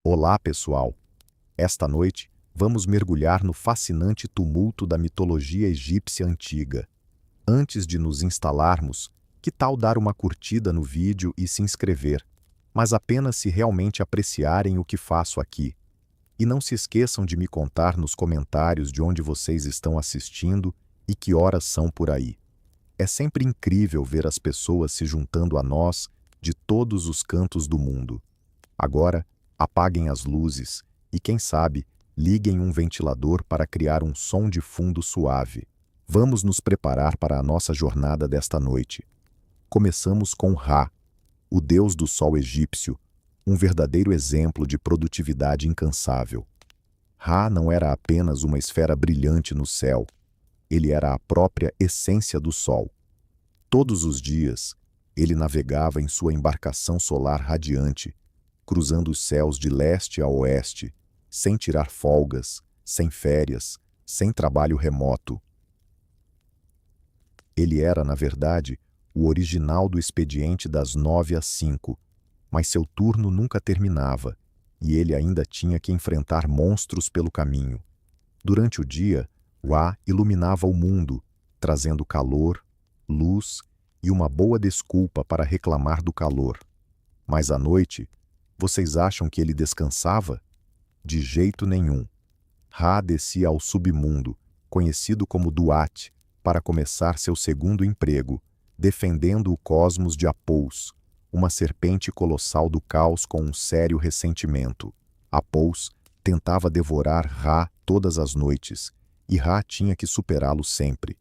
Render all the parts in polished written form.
Olá, pessoal! Esta noite, vamos mergulhar no fascinante tumulto da mitologia egípcia antiga. Antes de nos instalarmos, que tal dar uma curtida no vídeo e se inscrever, mas apenas se realmente apreciarem o que faço aqui. E não se esqueçam de me contar nos comentários de onde vocês estão assistindo e que horas são por aí. É sempre incrível ver as pessoas se juntando a nós de todos os cantos do mundo. Agora, apaguem as luzes e, quem sabe, liguem um ventilador para criar um som de fundo suave. Vamos nos preparar para a nossa jornada desta noite. Começamos com Ra, o deus do sol egípcio, um verdadeiro exemplo de produtividade incansável. Ra não era apenas uma esfera brilhante no céu, ele era a própria essência do sol. Todos os dias, ele navegava em sua embarcação solar radiante, cruzando os céus de leste a oeste, sem tirar folgas, sem férias, sem trabalho remoto. Ele era, na verdade, o original do expediente das 9 às 5, mas seu turno nunca terminava, e ele ainda tinha que enfrentar monstros pelo caminho. Durante o dia, Ra iluminava o mundo, trazendo calor, luz e uma boa desculpa para reclamar do calor. Mas à noite, vocês acham que ele descansava? De jeito nenhum. Ra descia ao submundo, conhecido como Duat, para começar seu segundo emprego, defendendo o cosmos de Apous, uma serpente colossal do caos com um sério ressentimento. Apous tentava devorar Ra todas as noites, e Ra tinha que superá-lo sempre.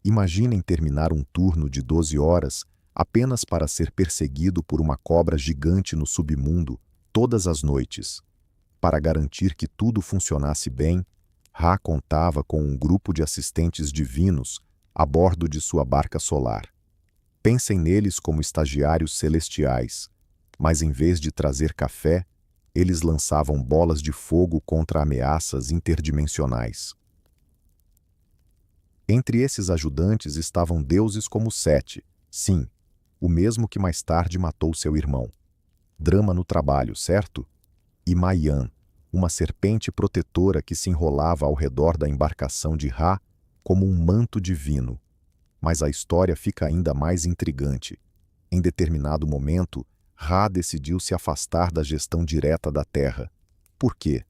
Imaginem terminar um turno de 12 horas apenas para ser perseguido por uma cobra gigante no submundo todas as noites. Para garantir que tudo funcionasse bem, Ra contava com um grupo de assistentes divinos a bordo de sua barca solar. Pensem neles como estagiários celestiais, mas em vez de trazer café, eles lançavam bolas de fogo contra ameaças interdimensionais. Entre esses ajudantes estavam deuses como Sete, sim, o mesmo que mais tarde matou seu irmão. Drama no trabalho, certo? E Mayan, uma serpente protetora que se enrolava ao redor da embarcação de Ra como um manto divino. Mas a história fica ainda mais intrigante. Em determinado momento, Ra decidiu se afastar da gestão direta da Terra. Por quê?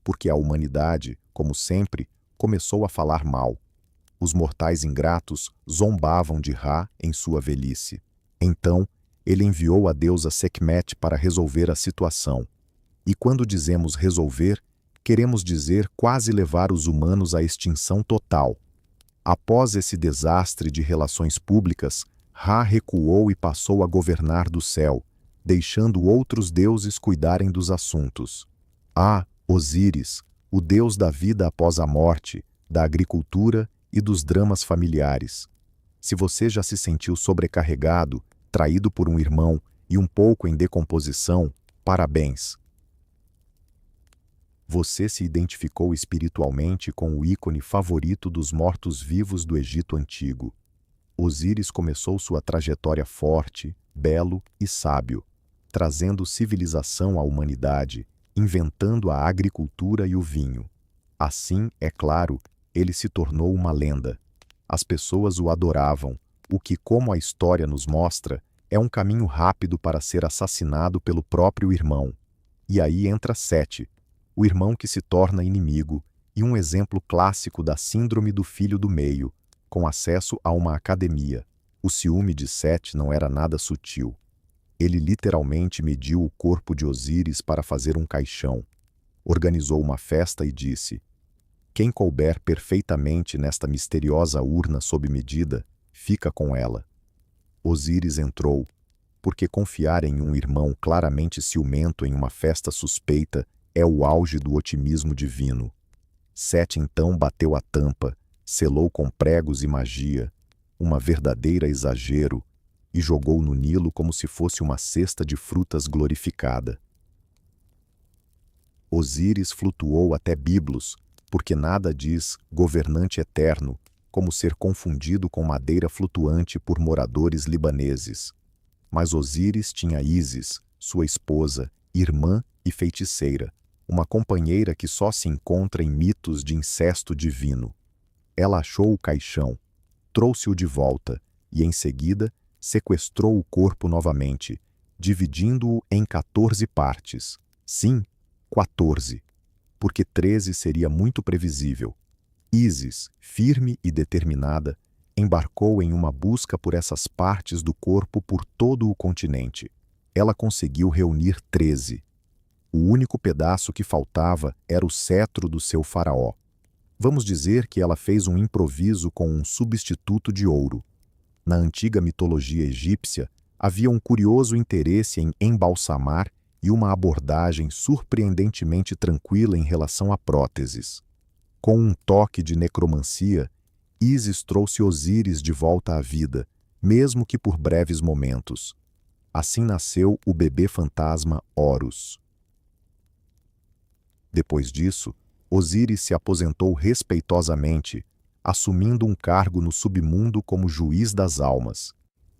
Porque a humanidade, como sempre, começou a falar mal. Os mortais ingratos zombavam de Ra em sua velhice. Então, ele enviou a deusa Sekhmet para resolver a situação. E quando dizemos resolver, queremos dizer quase levar os humanos à extinção total. Após esse desastre de relações públicas, Ra recuou e passou a governar do céu, deixando outros deuses cuidarem dos assuntos. Osíris, o deus da vida após a morte, da agricultura e dos dramas familiares. Se você já se sentiu sobrecarregado, traído por um irmão e um pouco em decomposição, parabéns! Você se identificou espiritualmente com o ícone favorito dos mortos-vivos do Egito Antigo. Osíris começou sua trajetória forte, belo e sábio, trazendo civilização à humanidade, inventando a agricultura e o vinho. Assim, é claro, ele se tornou uma lenda. As pessoas o adoravam, o que, como a história nos mostra, é um caminho rápido para ser assassinado pelo próprio irmão. E aí entra Sete, o irmão que se torna inimigo, e um exemplo clássico da síndrome do filho do meio, com acesso a uma academia. O ciúme de Sete não era nada sutil. Ele literalmente mediu o corpo de Osíris para fazer um caixão. Organizou uma festa e disse: "Quem couber perfeitamente nesta misteriosa urna sob medida, fica com ela." Osíris entrou, porque confiar em um irmão claramente ciumento em uma festa suspeita é o auge do otimismo divino. Sete então bateu a tampa, selou com pregos e magia, uma verdadeira exagero, e jogou no Nilo como se fosse uma cesta de frutas glorificada. Osíris flutuou até Biblos, porque nada diz governante eterno, como ser confundido com madeira flutuante por moradores libaneses. Mas Osíris tinha Ísis, sua esposa, irmã e feiticeira, uma companheira que só se encontra em mitos de incesto divino. Ela achou o caixão, trouxe-o de volta e, em seguida, sequestrou o corpo novamente, dividindo-o em 14 partes. Sim, 14, porque 13 seria muito previsível. Ísis, firme e determinada, embarcou em uma busca por essas partes do corpo por todo o continente. Ela conseguiu reunir 13. O único pedaço que faltava era o cetro do seu faraó. Vamos dizer que ela fez um improviso com um substituto de ouro. Na antiga mitologia egípcia, havia um curioso interesse em embalsamar e uma abordagem surpreendentemente tranquila em relação a próteses. Com um toque de necromancia, Ísis trouxe Osíris de volta à vida, mesmo que por breves momentos. Assim nasceu o bebê fantasma Horus. Depois disso, Osíris se aposentou respeitosamente, assumindo um cargo no submundo como juiz das almas.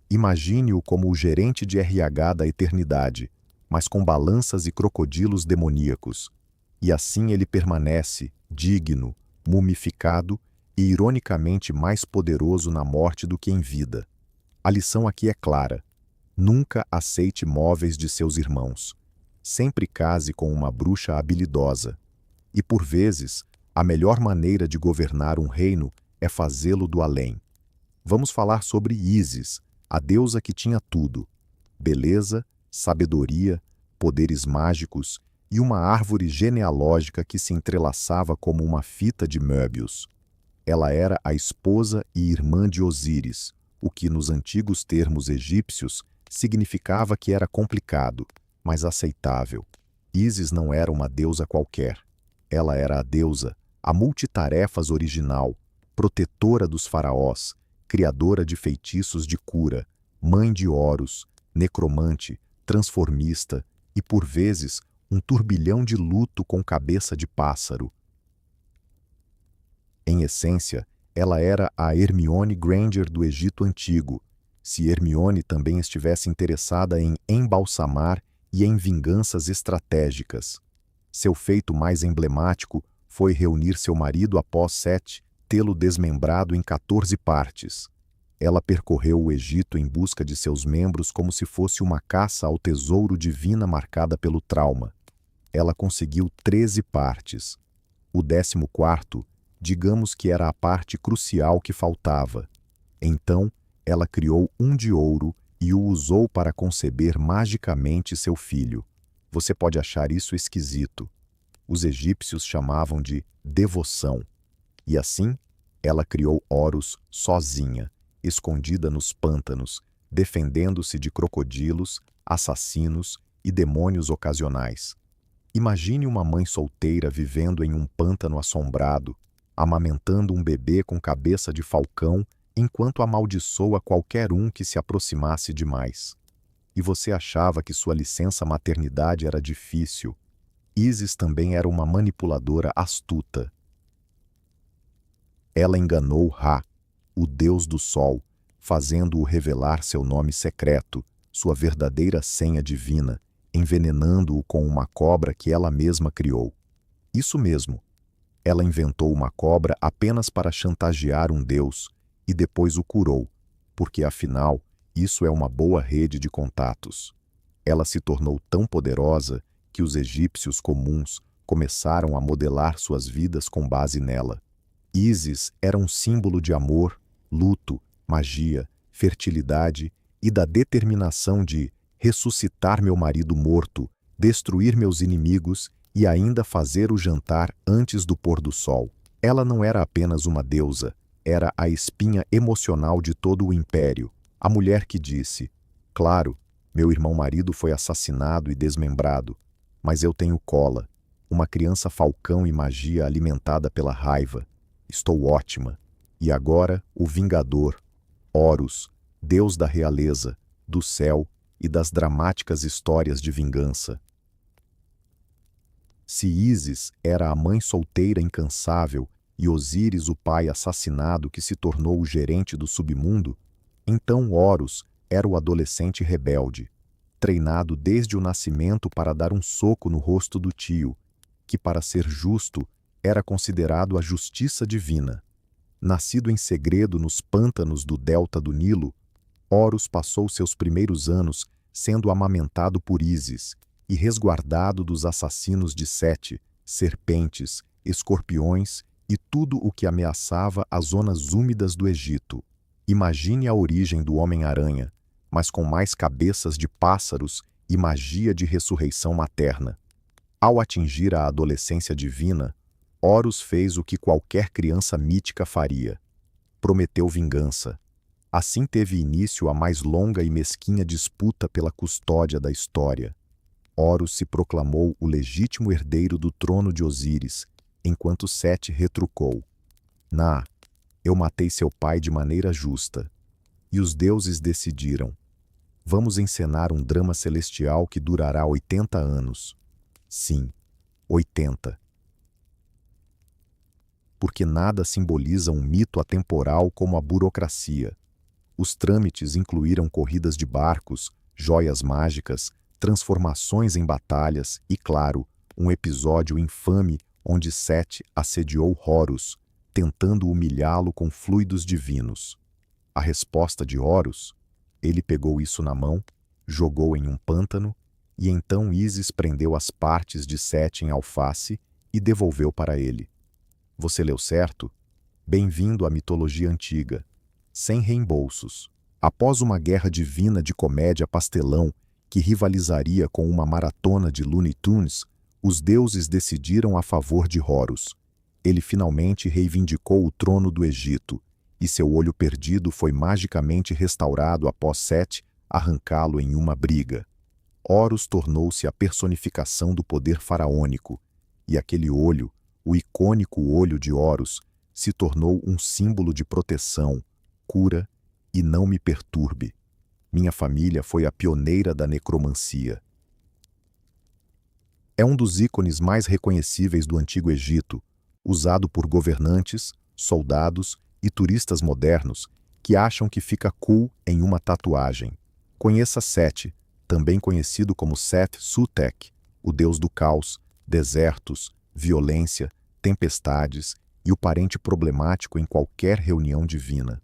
Imagine-o como o gerente de RH da eternidade, mas com balanças e crocodilos demoníacos. E assim ele permanece, digno, mumificado e ironicamente mais poderoso na morte do que em vida. A lição aqui é clara: nunca aceite móveis de seus irmãos. Sempre case com uma bruxa habilidosa. E por vezes, a melhor maneira de governar um reino é fazê-lo do além. Vamos falar sobre Ísis, a deusa que tinha tudo: beleza, sabedoria, poderes mágicos e uma árvore genealógica que se entrelaçava como uma fita de Möbius. Ela era a esposa e irmã de Osíris, o que nos antigos termos egípcios significava que era complicado, mas aceitável. Ísis não era uma deusa qualquer. Ela era a deusa, a multitarefas original, protetora dos faraós, criadora de feitiços de cura, mãe de Horus, necromante, transformista e, por vezes, um turbilhão de luto com cabeça de pássaro. Em essência, ela era a Hermione Granger do Egito Antigo, se Hermione também estivesse interessada em embalsamar e em vinganças estratégicas. Seu feito mais emblemático foi reunir seu marido após Sete tê-lo desmembrado em 14 partes. Ela percorreu o Egito em busca de seus membros como se fosse uma caça ao tesouro divina marcada pelo trauma. Ela conseguiu 13 partes. O 14º, digamos que era a parte crucial que faltava. Então, ela criou um de ouro e o usou para conceber magicamente seu filho. Você pode achar isso esquisito. Os egípcios chamavam de devoção. E assim, ela criou Horus sozinha, escondida nos pântanos, defendendo-se de crocodilos, assassinos e demônios ocasionais. Imagine uma mãe solteira vivendo em um pântano assombrado, amamentando um bebê com cabeça de falcão enquanto amaldiçoa qualquer um que se aproximasse demais. E você achava que sua licença maternidade era difícil. Ísis também era uma manipuladora astuta. Ela enganou Ra, o deus do sol, fazendo-o revelar seu nome secreto, sua verdadeira senha divina, envenenando-o com uma cobra que ela mesma criou. Isso mesmo. Ela inventou uma cobra apenas para chantagear um deus e depois o curou, porque afinal, isso é uma boa rede de contatos. Ela se tornou tão poderosa que os egípcios comuns começaram a modelar suas vidas com base nela. Ísis era um símbolo de amor, luto, magia, fertilidade e da determinação de ressuscitar meu marido morto, destruir meus inimigos e ainda fazer o jantar antes do pôr do sol. Ela não era apenas uma deusa, era a espinha emocional de todo o império, a mulher que disse: claro, meu irmão-marido foi assassinado e desmembrado, mas eu tenho Kola, uma criança falcão e magia alimentada pela raiva. Estou ótima. E agora, o Vingador, Horus, deus da realeza, do céu e das dramáticas histórias de vingança. Se Ísis era a mãe solteira incansável e Osíris o pai assassinado que se tornou o gerente do submundo, então Horus era o adolescente rebelde. treinado desde o nascimento para dar um soco no rosto do tio, que, para ser justo, era considerado a justiça divina. Nascido em segredo nos pântanos do delta do Nilo, Horus passou seus primeiros anos sendo amamentado por Ísis e resguardado dos assassinos de Sete, serpentes, escorpiões e tudo o que ameaçava as zonas úmidas do Egito. Imagine a origem do Homem-Aranha, mas com mais cabeças de pássaros e magia de ressurreição materna. Ao atingir a adolescência divina, Horus fez o que qualquer criança mítica faria. Prometeu vingança. Assim teve início a mais longa e mesquinha disputa pela custódia da história. Horus se proclamou o legítimo herdeiro do trono de Osíris, enquanto Sete retrucou: eu matei seu pai de maneira justa. E os deuses decidiram: vamos encenar um drama celestial que durará 80 anos. Sim, 80. Porque nada simboliza um mito atemporal como a burocracia. Os trâmites incluíram corridas de barcos, joias mágicas, transformações em batalhas e, claro, um episódio infame onde Sete assediou Horus, tentando humilhá-lo com fluidos divinos. A resposta de Horus? Ele pegou isso na mão, jogou em um pântano, e então Ísis prendeu as partes de Sete em alface e devolveu para ele. Você leu certo? Bem-vindo à mitologia antiga. Sem reembolsos. Após uma guerra divina de comédia pastelão que rivalizaria com uma maratona de Looney Tunes, os deuses decidiram a favor de Horus. Ele finalmente reivindicou o trono do Egito, e seu olho perdido foi magicamente restaurado após Sete arrancá-lo em uma briga. Horus tornou-se a personificação do poder faraônico, e aquele olho, o icônico olho de Horus, se tornou um símbolo de proteção, cura e não me perturbe. Minha família foi a pioneira da necromancia. É um dos ícones mais reconhecíveis do Antigo Egito, usado por governantes, soldados e turistas modernos que acham que fica cool em uma tatuagem. Conheça Sete, também conhecido como Seth-Sutek, o deus do caos, desertos, violência, tempestades e o parente problemático em qualquer reunião divina.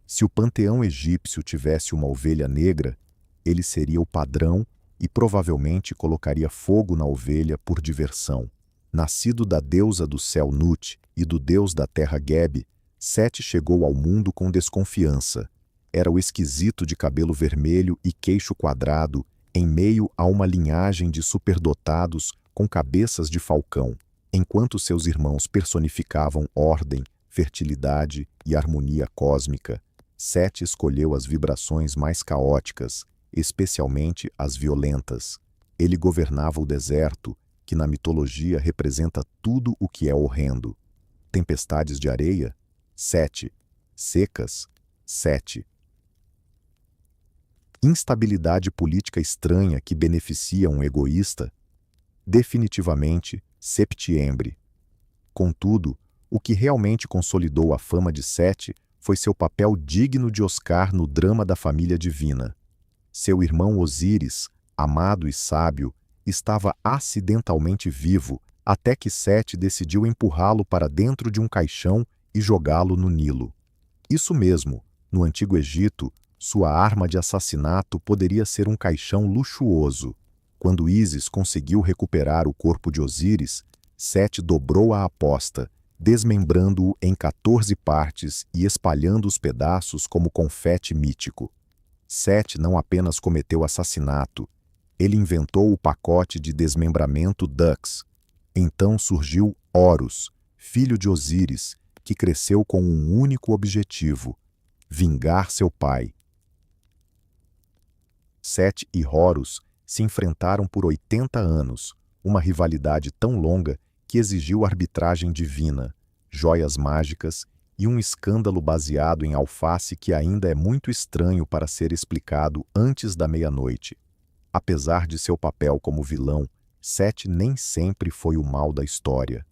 Se o panteão egípcio tivesse uma ovelha negra, ele seria o padrão e provavelmente colocaria fogo na ovelha por diversão. Nascido da deusa do céu Nut e do deus da terra Geb, Sete chegou ao mundo com desconfiança. Era o esquisito de cabelo vermelho e queixo quadrado, em meio a uma linhagem de superdotados com cabeças de falcão, enquanto seus irmãos personificavam ordem, fertilidade e harmonia cósmica. Sete escolheu as vibrações mais caóticas, especialmente as violentas. Ele governava o deserto, que na mitologia representa tudo o que é horrendo. Tempestades de areia? Sete. Secas? Sete. Instabilidade política estranha que beneficia um egoísta? Definitivamente, Septiembre. Contudo, o que realmente consolidou a fama de Sete foi seu papel digno de Oscar no drama da família divina. Seu irmão Osíris, amado e sábio, estava acidentalmente vivo até que Sete decidiu empurrá-lo para dentro de um caixão e jogá-lo no Nilo. Isso mesmo, no Antigo Egito, sua arma de assassinato poderia ser um caixão luxuoso. Quando Ísis conseguiu recuperar o corpo de Osíris, Sete dobrou a aposta, desmembrando-o em 14 partes e espalhando os pedaços como confete mítico. Sete não apenas cometeu assassinato, ele inventou o pacote de desmembramento Dux. Então surgiu Horus, filho de Osíris, que cresceu com um único objetivo: vingar seu pai. Sete e Horus se enfrentaram por 80 anos, uma rivalidade tão longa que exigiu arbitragem divina, joias mágicas e um escândalo baseado em alface que ainda é muito estranho para ser explicado antes da meia-noite. Apesar de seu papel como vilão, Sete nem sempre foi o mal da história.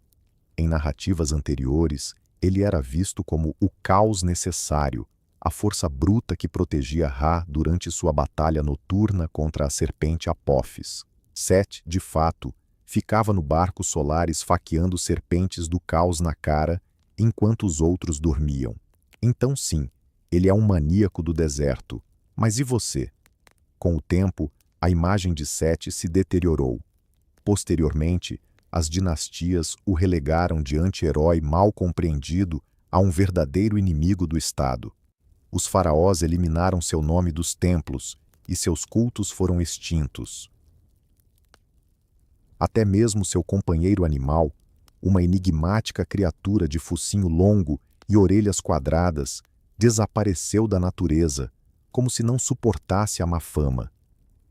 Em narrativas anteriores, ele era visto como o caos necessário, a força bruta que protegia Ra durante sua batalha noturna contra a serpente Apófis. Set, de fato, ficava no barco solar esfaqueando serpentes do caos na cara, enquanto os outros dormiam. Então sim, ele é um maníaco do deserto. Mas e você? Com o tempo, a imagem de Set se deteriorou. Posteriormente, as dinastias o relegaram de anti-herói mal compreendido a um verdadeiro inimigo do Estado. Os faraós eliminaram seu nome dos templos e seus cultos foram extintos. Até mesmo seu companheiro animal, uma enigmática criatura de focinho longo e orelhas quadradas, desapareceu da natureza, como se não suportasse a má fama.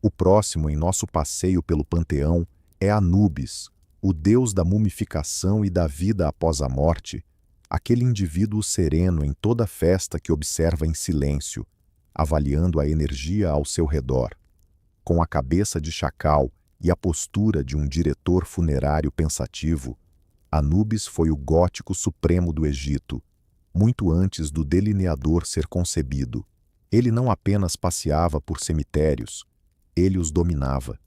O próximo em nosso passeio pelo panteão é Anubis, o deus da mumificação e da vida após a morte, aquele indivíduo sereno em toda festa que observa em silêncio, avaliando a energia ao seu redor. Com a cabeça de chacal e a postura de um diretor funerário pensativo, Anubis foi o gótico supremo do Egito, muito antes do delineador ser concebido. Ele não apenas passeava por cemitérios, ele os dominava.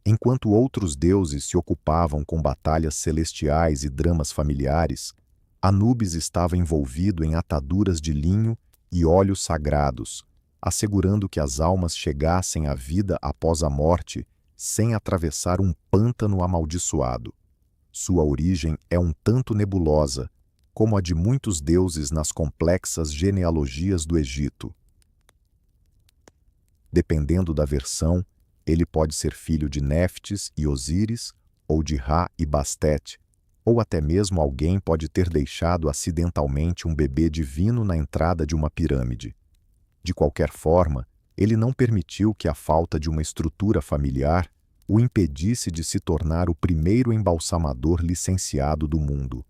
Enquanto outros deuses se ocupavam com batalhas celestiais e dramas familiares, Anubis estava envolvido em ataduras de linho e óleos sagrados, assegurando que as almas chegassem à vida após a morte sem atravessar um pântano amaldiçoado. Sua origem é um tanto nebulosa, como a de muitos deuses nas complexas genealogias do Egito. Dependendo da versão, ele pode ser filho de Néftis e Osíris, ou de Ra e Bastet, ou até mesmo alguém pode ter deixado acidentalmente um bebê divino na entrada de uma pirâmide. De qualquer forma, ele não permitiu que a falta de uma estrutura familiar o impedisse de se tornar o primeiro embalsamador licenciado do mundo.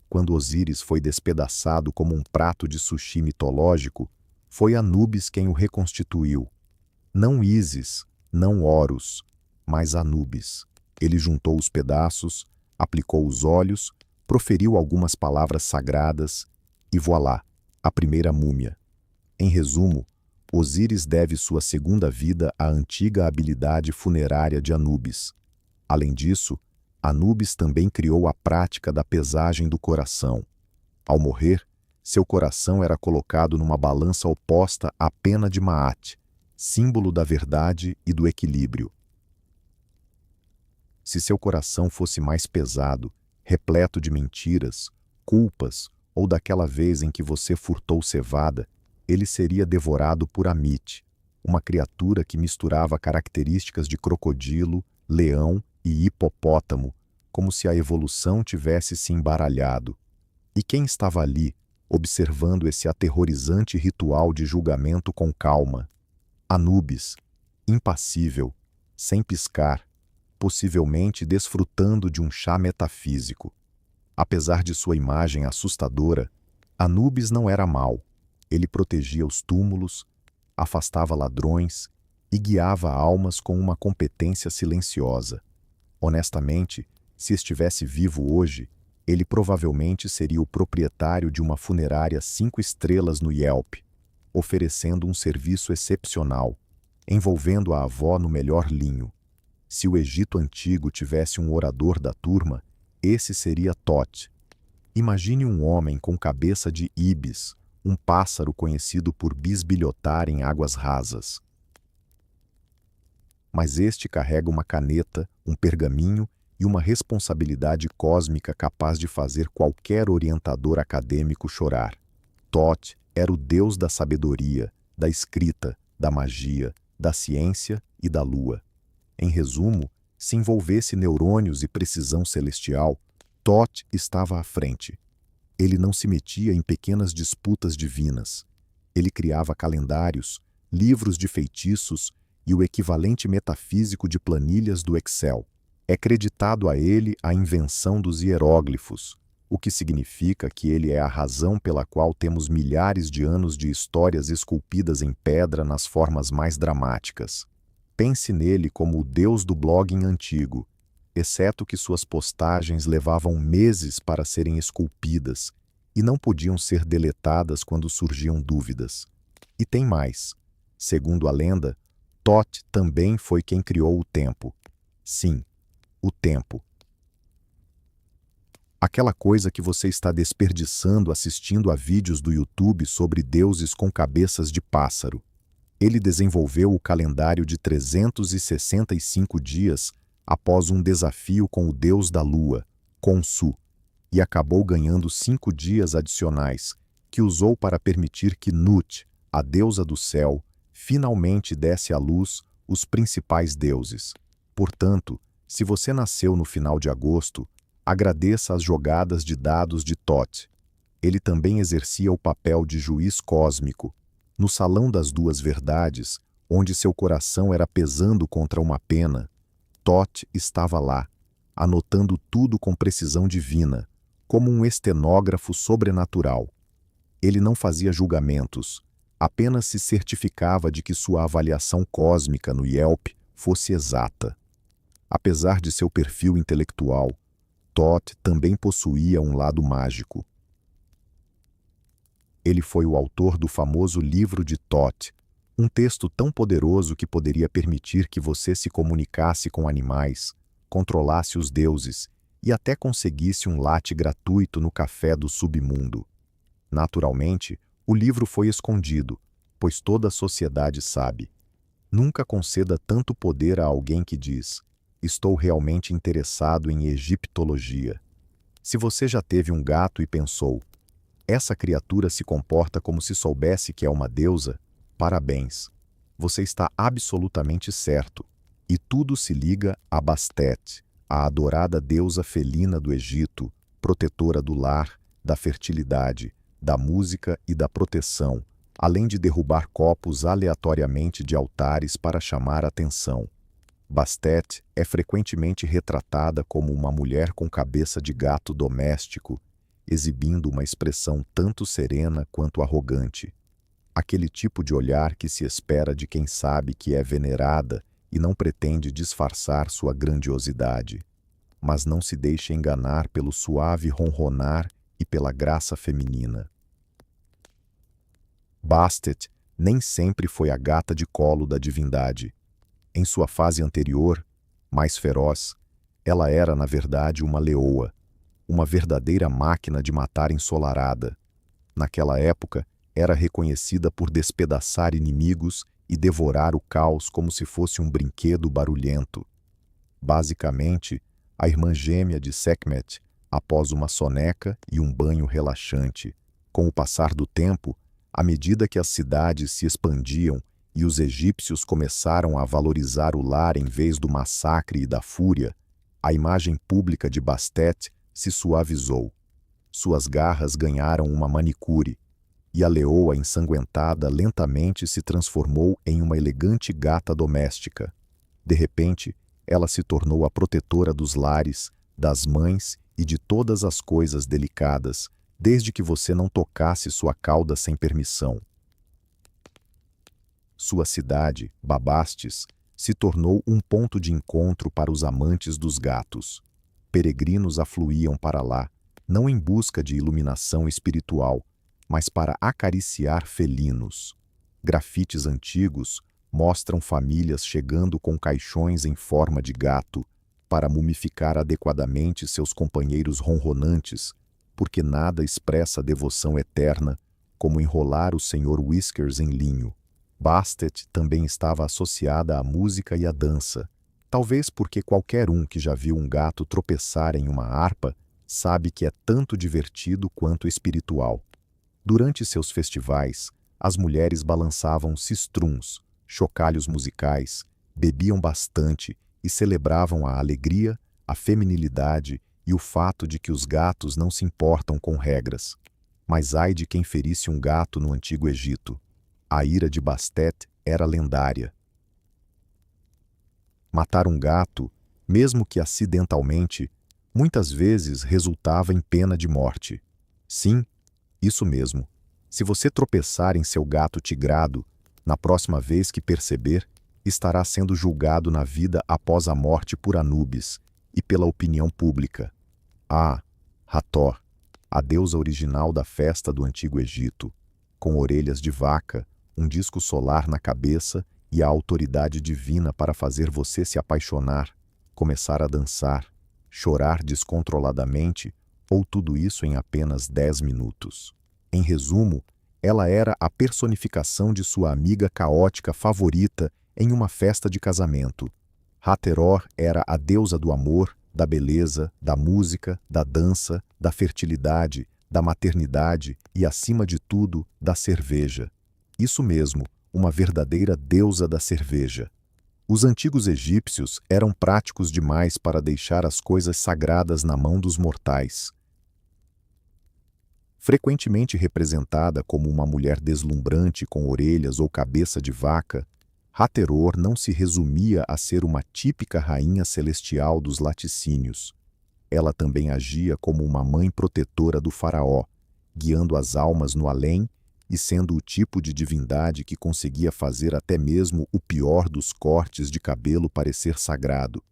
Quando Osíris foi despedaçado como um prato de sushi mitológico, foi Anubis quem o reconstituiu. Não Ísis, não Horus, mas Anubis. Ele juntou os pedaços, aplicou os óleos, proferiu algumas palavras sagradas e voilá, a primeira múmia. Em resumo, Osíris deve sua segunda vida à antiga habilidade funerária de Anubis. Além disso, Anubis também criou a prática da pesagem do coração. Ao morrer, seu coração era colocado numa balança oposta à pena de Maat, símbolo da verdade e do equilíbrio. Se seu coração fosse mais pesado, repleto de mentiras, culpas ou daquela vez em que você furtou cevada, ele seria devorado por Amit, uma criatura que misturava características de crocodilo, leão e hipopótamo, como se a evolução tivesse se embaralhado. E quem estava ali, observando esse aterrorizante ritual de julgamento com calma? Anubis, impassível, sem piscar, possivelmente desfrutando de um chá metafísico. Apesar de sua imagem assustadora, Anubis não era mau. Ele protegia os túmulos, afastava ladrões e guiava almas com uma competência silenciosa. Honestamente, se estivesse vivo hoje, ele provavelmente seria o proprietário de uma funerária 5 estrelas no Yelp, oferecendo um serviço excepcional, envolvendo a avó no melhor linho. Se o Egito antigo tivesse um orador da turma, esse seria Tot. Imagine um homem com cabeça de ibis, um pássaro conhecido por bisbilhotar em águas rasas. Mas este carrega uma caneta, um pergaminho e uma responsabilidade cósmica capaz de fazer qualquer orientador acadêmico chorar. Tot era o deus da sabedoria, da escrita, da magia, da ciência e da lua. Em resumo, se envolvesse neurônios e precisão celestial, Tot estava à frente. Ele não se metia em pequenas disputas divinas. Ele criava calendários, livros de feitiços e o equivalente metafísico de planilhas do Excel. É creditado a ele a invenção dos hieróglifos, o que significa que ele é a razão pela qual temos milhares de anos de histórias esculpidas em pedra nas formas mais dramáticas. Pense nele como o deus do blogging antigo, exceto que suas postagens levavam meses para serem esculpidas e não podiam ser deletadas quando surgiam dúvidas. E tem mais. Segundo a lenda, Thoth também foi quem criou o tempo. Sim, o tempo. Aquela coisa que você está desperdiçando assistindo a vídeos do YouTube sobre deuses com cabeças de pássaro. Ele desenvolveu o calendário de 365 dias após um desafio com o deus da lua, Khonsu, e acabou ganhando 5 dias adicionais, que usou para permitir que Nut, a deusa do céu, finalmente desse à luz os principais deuses. Portanto, se você nasceu no final de agosto, agradeça as jogadas de dados de Thoth. Ele também exercia o papel de juiz cósmico. No salão das duas verdades, onde seu coração era pesando contra uma pena, Thoth estava lá, anotando tudo com precisão divina, como um estenógrafo sobrenatural. Ele não fazia julgamentos, apenas se certificava de que sua avaliação cósmica no Yelp fosse exata. Apesar de seu perfil intelectual, Thoth também possuía um lado mágico. Ele foi o autor do famoso livro de Thoth, um texto tão poderoso que poderia permitir que você se comunicasse com animais, controlasse os deuses e até conseguisse um latte gratuito no café do submundo. Naturalmente, o livro foi escondido, pois toda a sociedade sabe. Nunca conceda tanto poder a alguém que diz: estou realmente interessado em egiptologia. Se você já teve um gato e pensou, essa criatura se comporta como se soubesse que é uma deusa, parabéns. Você está absolutamente certo. E tudo se liga a Bastet, a adorada deusa felina do Egito, protetora do lar, da fertilidade, da música e da proteção, além de derrubar copos aleatoriamente de altares para chamar atenção. Bastet é frequentemente retratada como uma mulher com cabeça de gato doméstico, exibindo uma expressão tanto serena quanto arrogante. Aquele tipo de olhar que se espera de quem sabe que é venerada e não pretende disfarçar sua grandiosidade. Mas não se deixe enganar pelo suave ronronar e pela graça feminina. Bastet nem sempre foi a gata de colo da divindade. Em sua fase anterior, mais feroz, ela era, na verdade, uma leoa, uma verdadeira máquina de matar ensolarada. Naquela época, era reconhecida por despedaçar inimigos e devorar o caos como se fosse um brinquedo barulhento. Basicamente, a irmã gêmea de Sekhmet, após uma soneca e um banho relaxante. Com o passar do tempo, à medida que as cidades se expandiam e os egípcios começaram a valorizar o lar em vez do massacre e da fúria, a imagem pública de Bastet se suavizou. Suas garras ganharam uma manicure, e a leoa ensanguentada lentamente se transformou em uma elegante gata doméstica. De repente, ela se tornou a protetora dos lares, das mães e de todas as coisas delicadas, desde que você não tocasse sua cauda sem permissão. Sua cidade, Babastes, se tornou um ponto de encontro para os amantes dos gatos. Peregrinos afluíam para lá, não em busca de iluminação espiritual, mas para acariciar felinos. Grafites antigos mostram famílias chegando com caixões em forma de gato para mumificar adequadamente seus companheiros ronronantes, porque nada expressa devoção eterna como enrolar o Sr. Whiskers em linho. Bastet também estava associada à música e à dança, talvez porque qualquer um que já viu um gato tropeçar em uma harpa sabe que é tanto divertido quanto espiritual. Durante seus festivais, as mulheres balançavam sistruns, chocalhos musicais, bebiam bastante e celebravam a alegria, a feminilidade e o fato de que os gatos não se importam com regras. Mas ai de quem ferisse um gato no Antigo Egito. A ira de Bastet era lendária. Matar um gato, mesmo que acidentalmente, muitas vezes resultava em pena de morte. Sim, isso mesmo. Se você tropeçar em seu gato tigrado, na próxima vez que perceber, estará sendo julgado na vida após a morte por Anubis e pela opinião pública. Ah, Hathor, a deusa original da festa do Antigo Egito, com orelhas de vaca, um disco solar na cabeça e a autoridade divina para fazer você se apaixonar, começar a dançar, chorar descontroladamente, ou tudo isso em apenas 10 minutos. Em resumo, ela era a personificação de sua amiga caótica favorita em uma festa de casamento. Hathor era a deusa do amor, da beleza, da música, da dança, da fertilidade, da maternidade e, acima de tudo, da cerveja. Isso mesmo, uma verdadeira deusa da cerveja. Os antigos egípcios eram práticos demais para deixar as coisas sagradas na mão dos mortais. Frequentemente representada como uma mulher deslumbrante com orelhas ou cabeça de vaca, Hathor não se resumia a ser uma típica rainha celestial dos laticínios. Ela também agia como uma mãe protetora do faraó, guiando as almas no além e sendo o tipo de divindade que conseguia fazer até mesmo o pior dos cortes de cabelo parecer sagrado.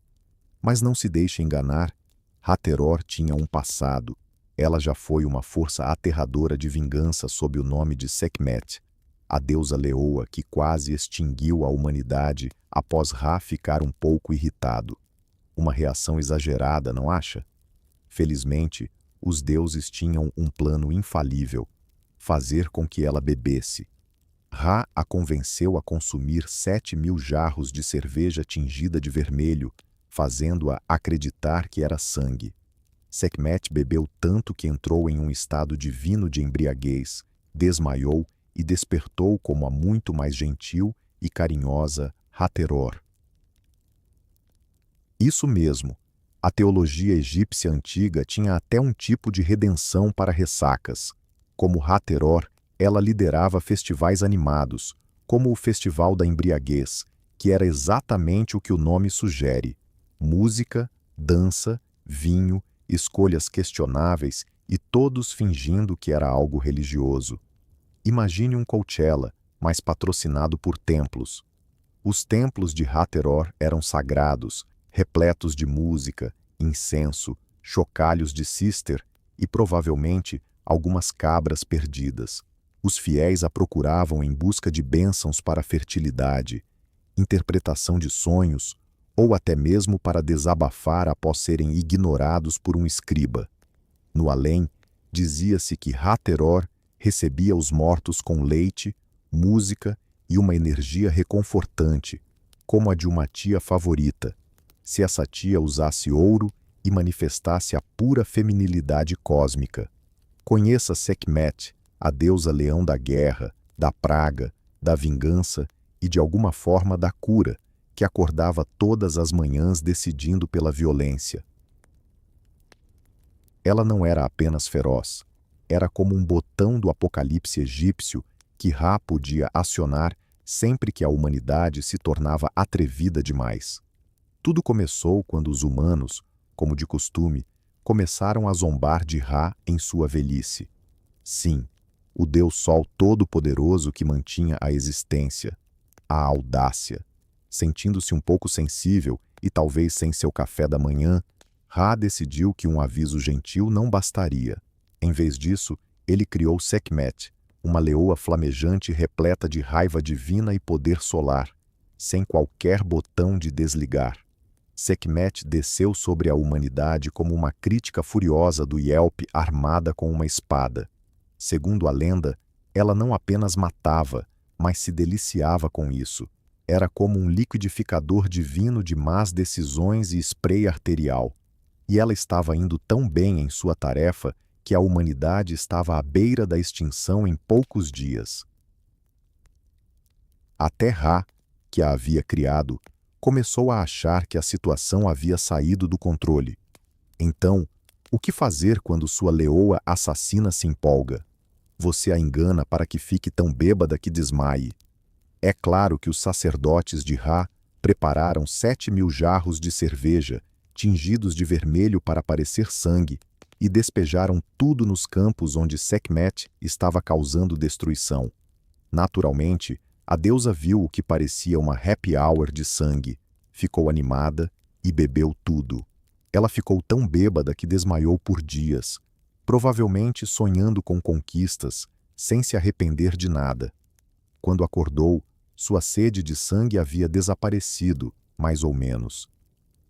Mas não se deixe enganar, Hathor tinha um passado. Ela já foi uma força aterradora de vingança sob o nome de Sekhmet, a deusa leoa que quase extinguiu a humanidade após Ra ficar um pouco irritado. Uma reação exagerada, não acha? Felizmente, os deuses tinham um plano infalível: fazer com que ela bebesse. Ra a convenceu a consumir 7.000 jarros de cerveja tingida de vermelho, fazendo-a acreditar que era sangue. Sekhmet bebeu tanto que entrou em um estado divino de embriaguez, desmaiou e despertou como a muito mais gentil e carinhosa Hathor. Isso mesmo, a teologia egípcia antiga tinha até um tipo de redenção para ressacas. Como Hathor, ela liderava festivais animados, como o Festival da Embriaguez, que era exatamente o que o nome sugere: música, dança, vinho, escolhas questionáveis e todos fingindo que era algo religioso. Imagine um Coachella, mas patrocinado por templos. Os templos de Hathor eram sagrados, repletos de música, incenso, chocalhos de cister e, provavelmente, algumas cabras perdidas. Os fiéis a procuravam em busca de bênçãos para a fertilidade, interpretação de sonhos, ou até mesmo para desabafar após serem ignorados por um escriba. No além, dizia-se que Hathor recebia os mortos com leite, música e uma energia reconfortante, como a de uma tia favorita, se essa tia usasse ouro e manifestasse a pura feminilidade cósmica. Conheça Sekhmet, a deusa leão da guerra, da praga, da vingança e de alguma forma da cura, que acordava todas as manhãs decidindo pela violência. Ela não era apenas feroz, era como um botão do apocalipse egípcio que Ra podia acionar sempre que a humanidade se tornava atrevida demais. Tudo começou quando os humanos, como de costume, começaram a zombar de Ra em sua velhice. Sim, o Deus Sol Todo-Poderoso que mantinha a existência, a audácia. Sentindo-se um pouco sensível e talvez sem seu café da manhã, Ra decidiu que um aviso gentil não bastaria. Em vez disso, ele criou Sekhmet, uma leoa flamejante repleta de raiva divina e poder solar, sem qualquer botão de desligar. Sekhmet desceu sobre a humanidade como uma crítica furiosa do Yelp armada com uma espada. Segundo a lenda, ela não apenas matava, mas se deliciava com isso. Era como um liquidificador divino de más decisões e spray arterial. E ela estava indo tão bem em sua tarefa que a humanidade estava à beira da extinção em poucos dias. Até Ra, que a havia criado, começou a achar que a situação havia saído do controle. Então, o que fazer quando sua leoa assassina se empolga? Você a engana para que fique tão bêbada que desmaie. É claro que os sacerdotes de Ra prepararam 7.000 jarros de cerveja, tingidos de vermelho para parecer sangue, e despejaram tudo nos campos onde Sekhmet estava causando destruição. Naturalmente, a deusa viu o que parecia uma happy hour de sangue, ficou animada e bebeu tudo. Ela ficou tão bêbada que desmaiou por dias, provavelmente sonhando com conquistas, sem se arrepender de nada. Quando acordou, sua sede de sangue havia desaparecido, mais ou menos.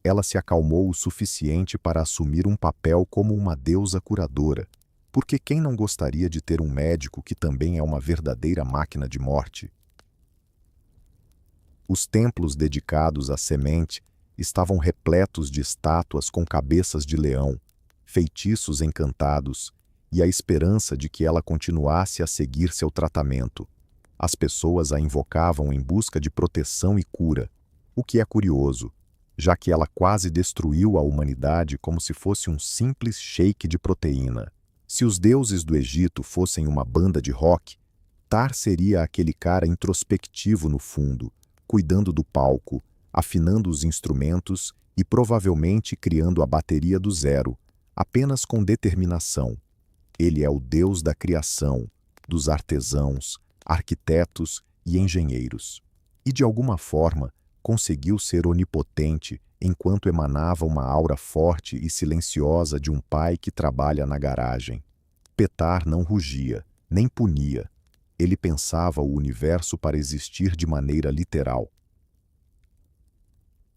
Ela se acalmou o suficiente para assumir um papel como uma deusa curadora, porque quem não gostaria de ter um médico que também é uma verdadeira máquina de morte? Os templos dedicados à semente estavam repletos de estátuas com cabeças de leão, feitiços encantados e a esperança de que ela continuasse a seguir seu tratamento. As pessoas a invocavam em busca de proteção e cura, o que é curioso, já que ela quase destruiu a humanidade como se fosse um simples shake de proteína. Se os deuses do Egito fossem uma banda de rock, Tar seria aquele cara introspectivo no fundo, cuidando do palco, afinando os instrumentos e provavelmente criando a bateria do zero, apenas com determinação. Ele é o deus da criação, dos artesãos, arquitetos e engenheiros. E de alguma forma, conseguiu ser onipotente enquanto emanava uma aura forte e silenciosa de um pai que trabalha na garagem. Petar não rugia, nem punia. Ele pensava o universo para existir de maneira literal.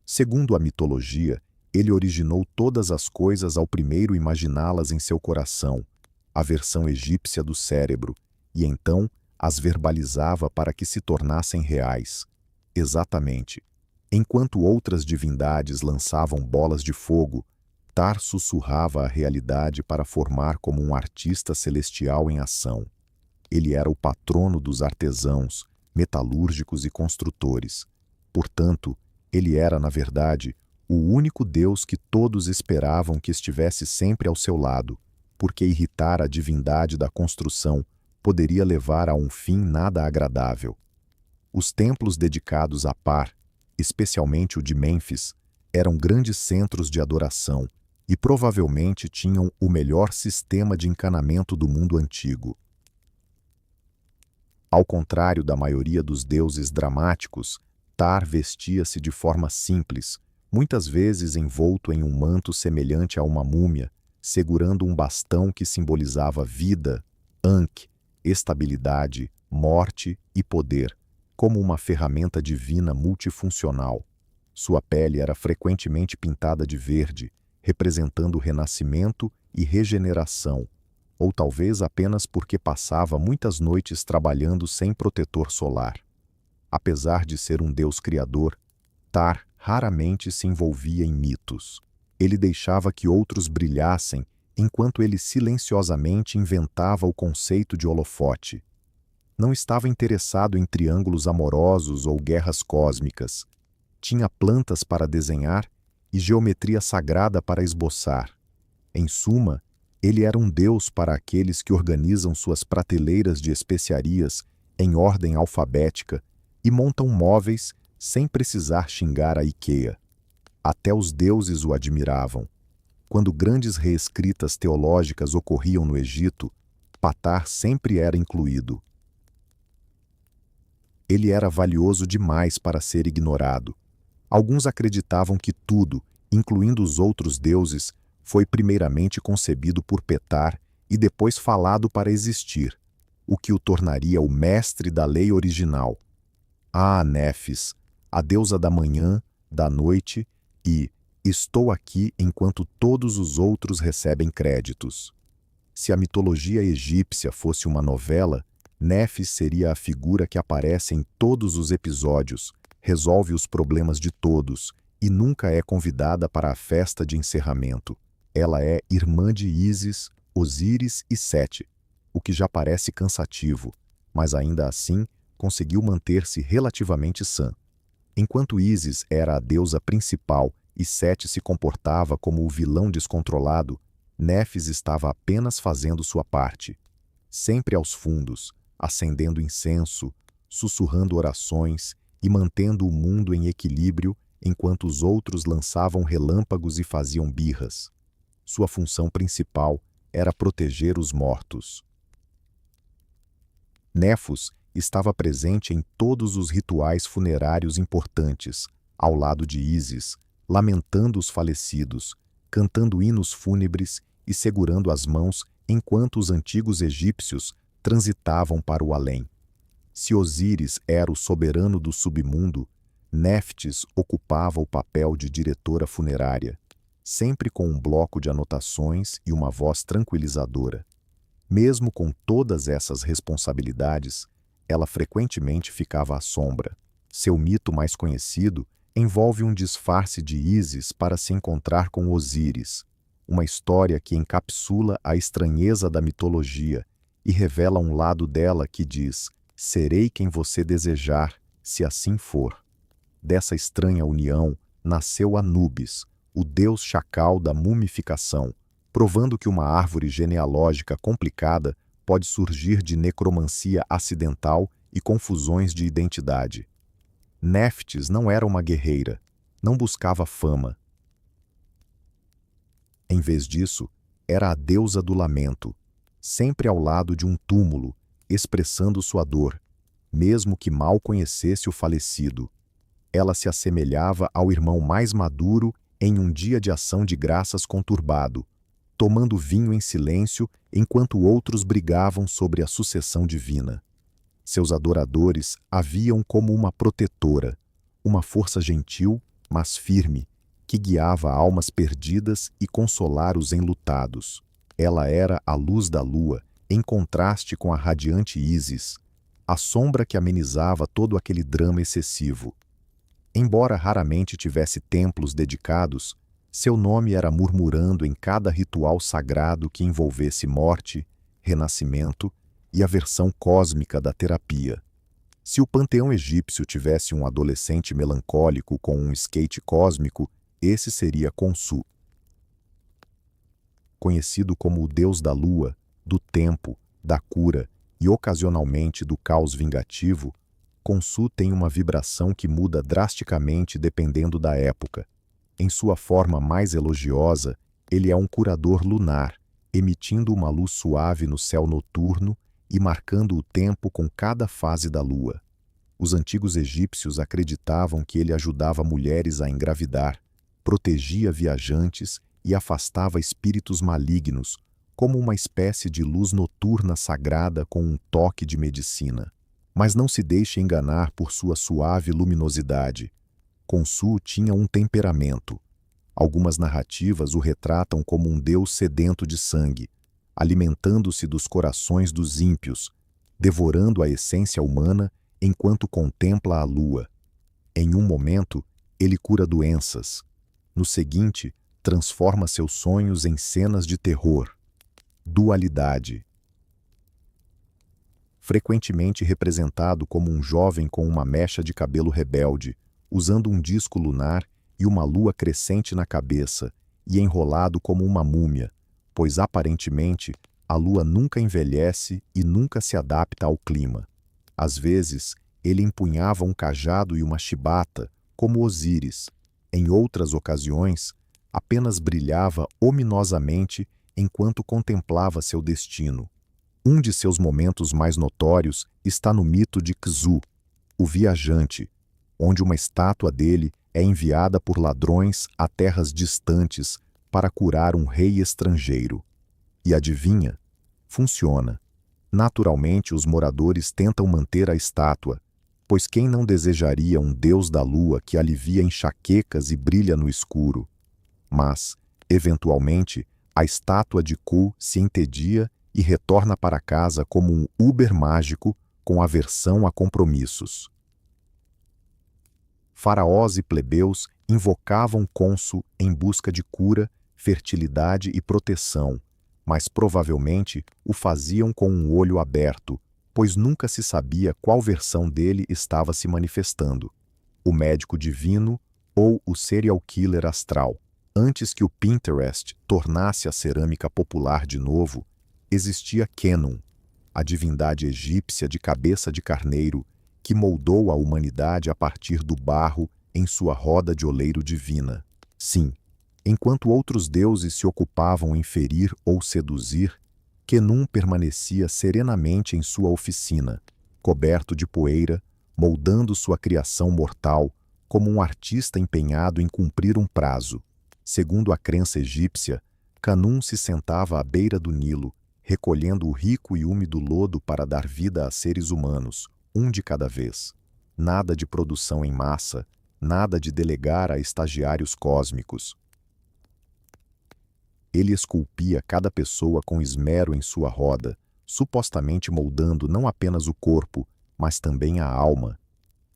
Segundo a mitologia, ele originou todas as coisas ao primeiro imaginá-las em seu coração, a versão egípcia do cérebro, e então as verbalizava para que se tornassem reais. Exatamente. Enquanto outras divindades lançavam bolas de fogo, Tar sussurrava a realidade para formar como um artista celestial em ação. Ele era o patrono dos artesãos, metalúrgicos e construtores. Portanto, ele era, na verdade, o único Deus que todos esperavam que estivesse sempre ao seu lado, porque irritar a divindade da construção poderia levar a um fim nada agradável. Os templos dedicados a Par, especialmente o de Mênfis, eram grandes centros de adoração e provavelmente tinham o melhor sistema de encanamento do mundo antigo. Ao contrário da maioria dos deuses dramáticos, Tar vestia-se de forma simples, muitas vezes envolto em um manto semelhante a uma múmia, segurando um bastão que simbolizava vida, Ankh, estabilidade, morte e poder, como uma ferramenta divina multifuncional. Sua pele era frequentemente pintada de verde, representando o renascimento e regeneração, ou talvez apenas porque passava muitas noites trabalhando sem protetor solar. Apesar de ser um deus criador, Tar raramente se envolvia em mitos. Ele deixava que outros brilhassem, enquanto ele silenciosamente inventava o conceito de holofote. Não estava interessado em triângulos amorosos ou guerras cósmicas. Tinha plantas para desenhar e geometria sagrada para esboçar. Em suma, ele era um deus para aqueles que organizam suas prateleiras de especiarias em ordem alfabética e montam móveis sem precisar xingar a IKEA. Até os deuses o admiravam. Quando grandes reescritas teológicas ocorriam no Egito, Patar sempre era incluído. Ele era valioso demais para ser ignorado. Alguns acreditavam que tudo, incluindo os outros deuses, foi primeiramente concebido por Petar e depois falado para existir, o que o tornaria o mestre da lei original. Ah, Nefis, a deusa da manhã, da noite e estou aqui enquanto todos os outros recebem créditos. Se a mitologia egípcia fosse uma novela, Nefis seria a figura que aparece em todos os episódios, resolve os problemas de todos e nunca é convidada para a festa de encerramento. Ela é irmã de Ísis, Osíris e Sete, o que já parece cansativo, mas ainda assim conseguiu manter-se relativamente sã. Enquanto Ísis era a deusa principal e Sete se comportava como o vilão descontrolado, Nefis estava apenas fazendo sua parte, sempre aos fundos, acendendo incenso, sussurrando orações e mantendo o mundo em equilíbrio enquanto os outros lançavam relâmpagos e faziam birras. Sua função principal era proteger os mortos. Nefos estava presente em todos os rituais funerários importantes, ao lado de Ísis, lamentando os falecidos, cantando hinos fúnebres e segurando as mãos enquanto os antigos egípcios transitavam para o além. Se Osíris era o soberano do submundo, Néftis ocupava o papel de diretora funerária, sempre com um bloco de anotações e uma voz tranquilizadora. Mesmo com todas essas responsabilidades, ela frequentemente ficava à sombra. Seu mito mais conhecido envolve um disfarce de Ísis para se encontrar com Osíris, uma história que encapsula a estranheza da mitologia e revela um lado dela que diz: "Serei quem você desejar, se assim for." Dessa estranha união nasceu Anubis, o deus chacal da mumificação, provando que uma árvore genealógica complicada pode surgir de necromancia acidental e confusões de identidade. Néftis não era uma guerreira, não buscava fama. Em vez disso, era a deusa do lamento, sempre ao lado de um túmulo, expressando sua dor, mesmo que mal conhecesse o falecido. Ela se assemelhava ao irmão mais maduro em um dia de ação de graças conturbado, tomando vinho em silêncio enquanto outros brigavam sobre a sucessão divina. Seus adoradores a viam como uma protetora, uma força gentil, mas firme, que guiava almas perdidas e consolar os enlutados. Ela era a luz da lua, em contraste com a radiante Ísis, a sombra que amenizava todo aquele drama excessivo. Embora raramente tivesse templos dedicados, seu nome era murmurando em cada ritual sagrado que envolvesse morte, renascimento e a versão cósmica da terapia. Se o panteão egípcio tivesse um adolescente melancólico com um skate cósmico, esse seria Khonsu. Conhecido como o deus da lua, do tempo, da cura e ocasionalmente do caos vingativo, Khonsu tem uma vibração que muda drasticamente dependendo da época. Em sua forma mais elogiosa, ele é um curador lunar, emitindo uma luz suave no céu noturno e marcando o tempo com cada fase da lua. Os antigos egípcios acreditavam que ele ajudava mulheres a engravidar, protegia viajantes e afastava espíritos malignos, como uma espécie de luz noturna sagrada com um toque de medicina. Mas não se deixe enganar por sua suave luminosidade. Khonsu tinha um temperamento. Algumas narrativas o retratam como um deus sedento de sangue, alimentando-se dos corações dos ímpios, devorando a essência humana enquanto contempla a lua. Em um momento, ele cura doenças. No seguinte, transforma seus sonhos em cenas de terror. Dualidade. Frequentemente representado como um jovem com uma mecha de cabelo rebelde, usando um disco lunar e uma lua crescente na cabeça, e enrolado como uma múmia, pois aparentemente a lua nunca envelhece e nunca se adapta ao clima. Às vezes, ele empunhava um cajado e uma chibata, como Osíris. Em outras ocasiões, apenas brilhava ominosamente enquanto contemplava seu destino. Um de seus momentos mais notórios está no mito de Kzu, o viajante, onde uma estátua dele é enviada por ladrões a terras distantes para curar um rei estrangeiro. E adivinha? Funciona. Naturalmente, os moradores tentam manter a estátua, pois quem não desejaria um deus da lua que alivia enxaquecas e brilha no escuro? Mas, eventualmente, a estátua de Ku se entedia e retorna para casa como um Uber mágico com aversão a compromissos. Faraós e plebeus invocavam Khonsu em busca de cura, fertilidade e proteção, mas provavelmente o faziam com um olho aberto, pois nunca se sabia qual versão dele estava se manifestando: o médico divino ou o serial killer astral. Antes que o Pinterest tornasse a cerâmica popular de novo, existia Khnum, a divindade egípcia de cabeça de carneiro, que moldou a humanidade a partir do barro em sua roda de oleiro divina. Sim, enquanto outros deuses se ocupavam em ferir ou seduzir, Khnum permanecia serenamente em sua oficina, coberto de poeira, moldando sua criação mortal como um artista empenhado em cumprir um prazo. Segundo a crença egípcia, Khnum se sentava à beira do Nilo, recolhendo o rico e úmido lodo para dar vida a seres humanos, um de cada vez. Nada de produção em massa, nada de delegar a estagiários cósmicos. Ele esculpia cada pessoa com esmero em sua roda, supostamente moldando não apenas o corpo, mas também a alma.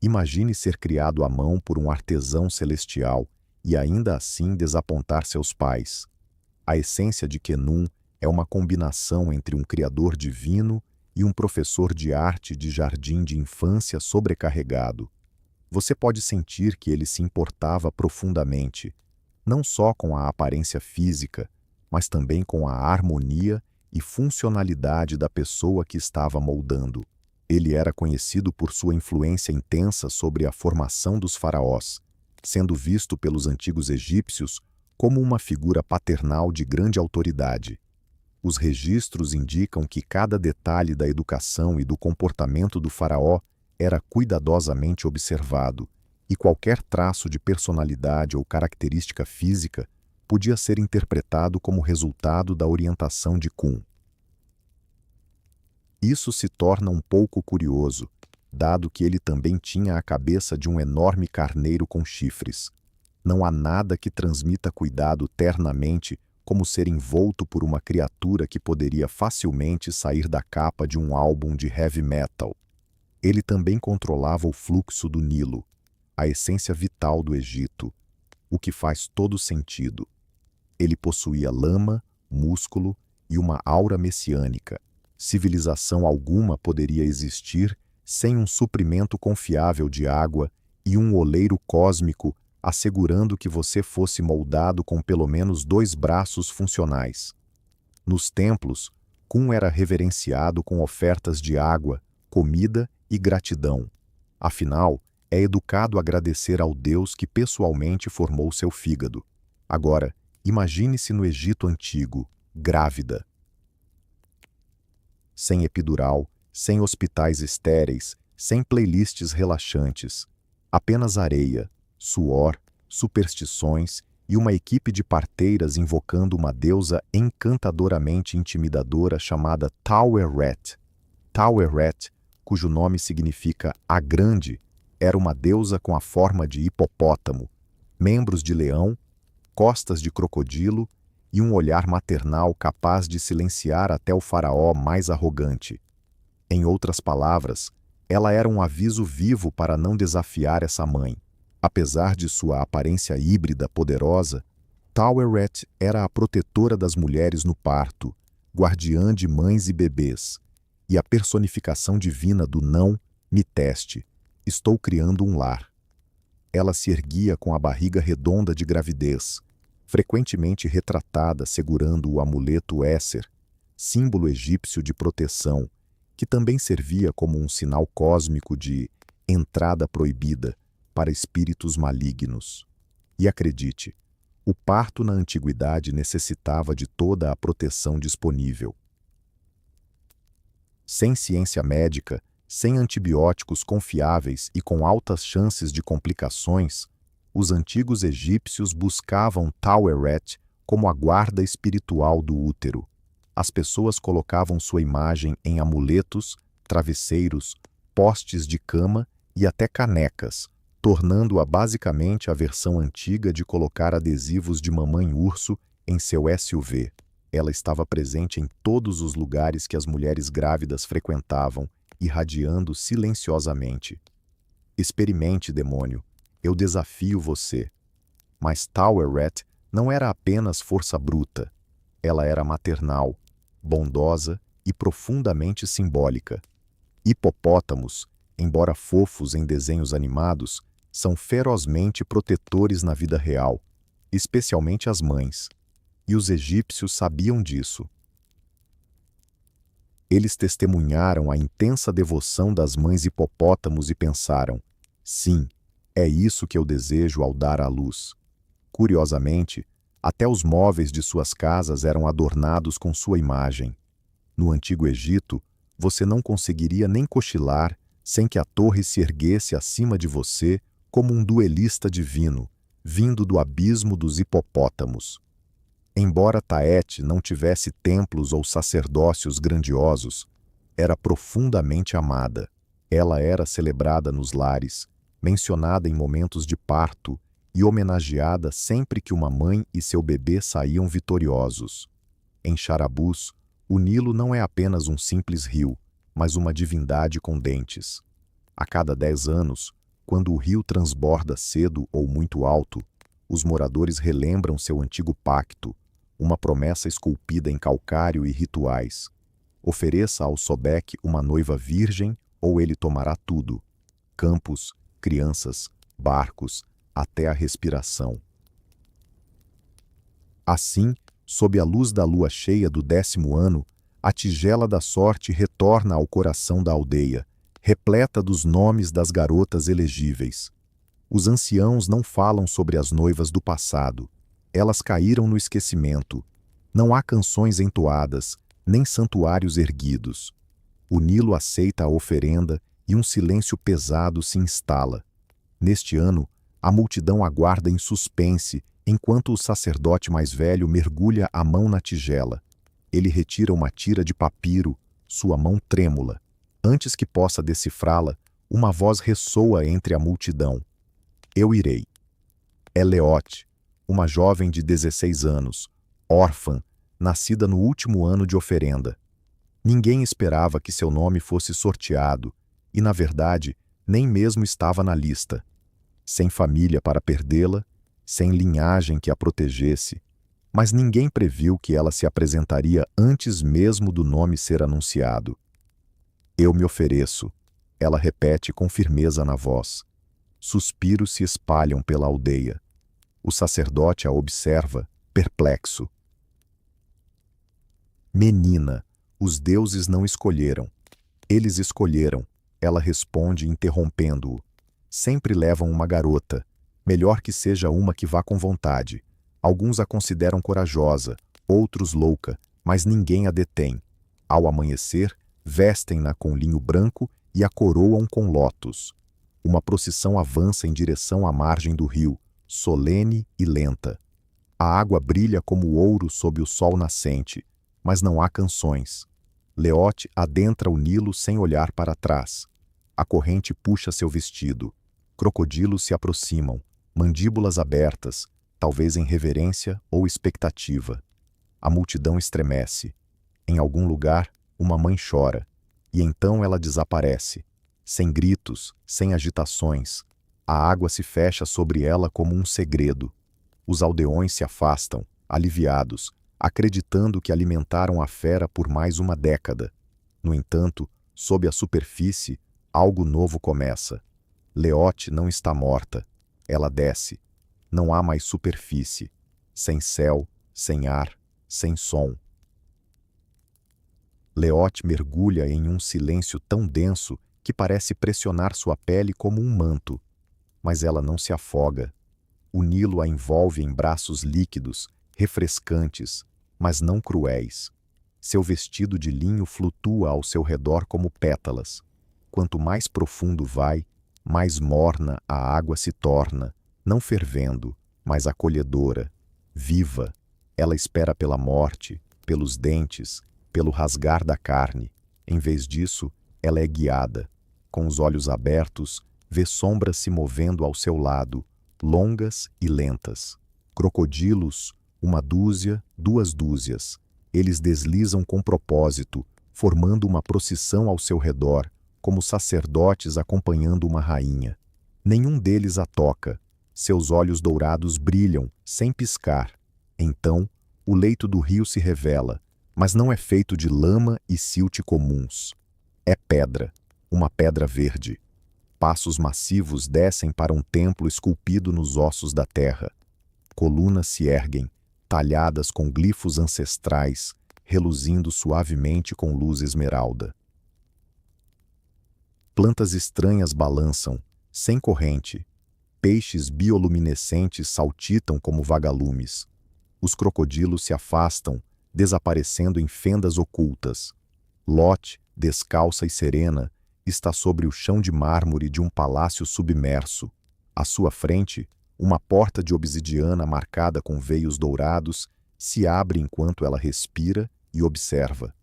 Imagine ser criado à mão por um artesão celestial e ainda assim desapontar seus pais. A essência de Khnum é uma combinação entre um criador divino e um professor de arte de jardim de infância sobrecarregado. Você pode sentir que ele se importava profundamente, não só com a aparência física, mas também com a harmonia e funcionalidade da pessoa que estava moldando. Ele era conhecido por sua influência intensa sobre a formação dos faraós, sendo visto pelos antigos egípcios como uma figura paternal de grande autoridade. Os registros indicam que cada detalhe da educação e do comportamento do faraó era cuidadosamente observado, e qualquer traço de personalidade ou característica física podia ser interpretado como resultado da orientação de Khum. Isso se torna um pouco curioso, dado que ele também tinha a cabeça de um enorme carneiro com chifres. Não há nada que transmita cuidado ternamente como ser envolto por uma criatura que poderia facilmente sair da capa de um álbum de heavy metal. Ele também controlava o fluxo do Nilo, a essência vital do Egito, o que faz todo sentido. Ele possuía lama, músculo e uma aura messiânica. Civilização alguma poderia existir sem um suprimento confiável de água e um oleiro cósmico assegurando que você fosse moldado com pelo menos 2 braços funcionais. Nos templos, Khum era reverenciado com ofertas de água, comida e gratidão. Afinal, é educado a agradecer ao Deus que pessoalmente formou seu fígado. Agora, imagine-se no Egito Antigo, grávida. Sem epidural, sem hospitais estéreis, sem playlists relaxantes. Apenas areia, suor, superstições e uma equipe de parteiras invocando uma deusa encantadoramente intimidadora chamada Taweret. Taweret, cujo nome significa a Grande, era uma deusa com a forma de hipopótamo, membros de leão, costas de crocodilo e um olhar maternal capaz de silenciar até o faraó mais arrogante. Em outras palavras, ela era um aviso vivo para não desafiar essa mãe. Apesar de sua aparência híbrida poderosa, Taweret era a protetora das mulheres no parto, guardiã de mães e bebês, e a personificação divina do não me teste, estou criando um lar. Ela se erguia com a barriga redonda de gravidez, frequentemente retratada segurando o amuleto Esser, símbolo egípcio de proteção, que também servia como um sinal cósmico de entrada proibida para espíritos malignos. E acredite, o parto na antiguidade necessitava de toda a proteção disponível. Sem ciência médica, sem antibióticos confiáveis e com altas chances de complicações, os antigos egípcios buscavam Taweret como a guarda espiritual do útero. As pessoas colocavam sua imagem em amuletos, travesseiros, postes de cama e até canecas, tornando-a basicamente a versão antiga de colocar adesivos de mamãe urso em seu SUV. Ela estava presente em todos os lugares que as mulheres grávidas frequentavam, irradiando silenciosamente. Experimente, demônio, eu desafio você. Mas Taweret não era apenas força bruta. Ela era maternal, bondosa e profundamente simbólica. Hipopótamos, embora fofos em desenhos animados, são ferozmente protetores na vida real, especialmente as mães. E os egípcios sabiam disso. Eles testemunharam a intensa devoção das mães hipopótamos e pensaram: sim, é isso que eu desejo ao dar à luz. Curiosamente, até os móveis de suas casas eram adornados com sua imagem. No Antigo Egito, você não conseguiria nem cochilar sem que a torre se erguesse acima de você como um duelista divino, vindo do abismo dos hipopótamos. Embora Taet não tivesse templos ou sacerdócios grandiosos, era profundamente amada. Ela era celebrada nos lares, mencionada em momentos de parto e homenageada sempre que uma mãe e seu bebê saíam vitoriosos. Em Charabus, o Nilo não é apenas um simples rio, mas uma divindade com dentes. A cada 10 anos, quando o rio transborda cedo ou muito alto, os moradores relembram seu antigo pacto, uma promessa esculpida em calcário e rituais. Ofereça ao Sobek uma noiva virgem ou ele tomará tudo: campos, crianças, barcos, até a respiração. Assim, sob a luz da lua cheia do 10º ano, a tigela da sorte retorna ao coração da aldeia, repleta dos nomes das garotas elegíveis. Os anciãos não falam sobre as noivas do passado. Elas caíram no esquecimento. Não há canções entoadas, nem santuários erguidos. O Nilo aceita a oferenda e um silêncio pesado se instala. Neste ano, a multidão aguarda em suspense enquanto o sacerdote mais velho mergulha a mão na tigela. Ele retira uma tira de papiro, sua mão trêmula. Antes que possa decifrá-la, uma voz ressoa entre a multidão. Eu irei. É Leote, uma jovem de 16 anos, órfã, nascida no último ano de oferenda. Ninguém esperava que seu nome fosse sorteado, e, na verdade, nem mesmo estava na lista. Sem família para perdê-la, sem linhagem que a protegesse, mas ninguém previu que ela se apresentaria antes mesmo do nome ser anunciado. Eu me ofereço, ela repete com firmeza na voz. Suspiros se espalham pela aldeia. O sacerdote a observa, perplexo. Menina, os deuses não escolheram. Eles escolheram, ela responde interrompendo-o. Sempre levam uma garota. Melhor que seja uma que vá com vontade. Alguns a consideram corajosa, outros louca, mas ninguém a detém. Ao amanhecer, vestem-na com linho branco e a coroam com lótus. Uma procissão avança em direção à margem do rio, solene e lenta. A água brilha como ouro sob o sol nascente, mas não há canções. Leote adentra o Nilo sem olhar para trás. A corrente puxa seu vestido. Crocodilos se aproximam, mandíbulas abertas, talvez em reverência ou expectativa. A multidão estremece. Em algum lugar, uma mãe chora, e então ela desaparece. Sem gritos, sem agitações, a água se fecha sobre ela como um segredo. Os aldeões se afastam, aliviados, acreditando que alimentaram a fera por mais uma década. No entanto, sob a superfície, algo novo começa. Leote não está morta. Ela desce. Não há mais superfície. Sem céu, sem ar, sem som. Leote mergulha em um silêncio tão denso que parece pressionar sua pele como um manto. Mas ela não se afoga. O Nilo a envolve em braços líquidos, refrescantes, mas não cruéis. Seu vestido de linho flutua ao seu redor como pétalas. Quanto mais profundo vai, mais morna a água se torna, não fervendo, mas acolhedora, viva. Ela espera pela morte, pelos dentes, pelo rasgar da carne. Em vez disso, ela é guiada. Com os olhos abertos, vê sombras se movendo ao seu lado, longas e lentas. Crocodilos, uma dúzia, 2 dúzias. Eles deslizam com propósito, formando uma procissão ao seu redor, como sacerdotes acompanhando uma rainha. Nenhum deles a toca. Seus olhos dourados brilham, sem piscar. Então, o leito do rio se revela, mas não é feito de lama e silt comuns. É pedra, uma pedra verde. Passos massivos descem para um templo esculpido nos ossos da terra. Colunas se erguem, talhadas com glifos ancestrais, reluzindo suavemente com luz esmeralda. Plantas estranhas balançam, sem corrente. Peixes bioluminescentes saltitam como vagalumes. Os crocodilos se afastam, desaparecendo em fendas ocultas. Lot, descalça e serena, está sobre o chão de mármore de um palácio submerso. À sua frente, uma porta de obsidiana marcada com veios dourados se abre enquanto ela respira e observa.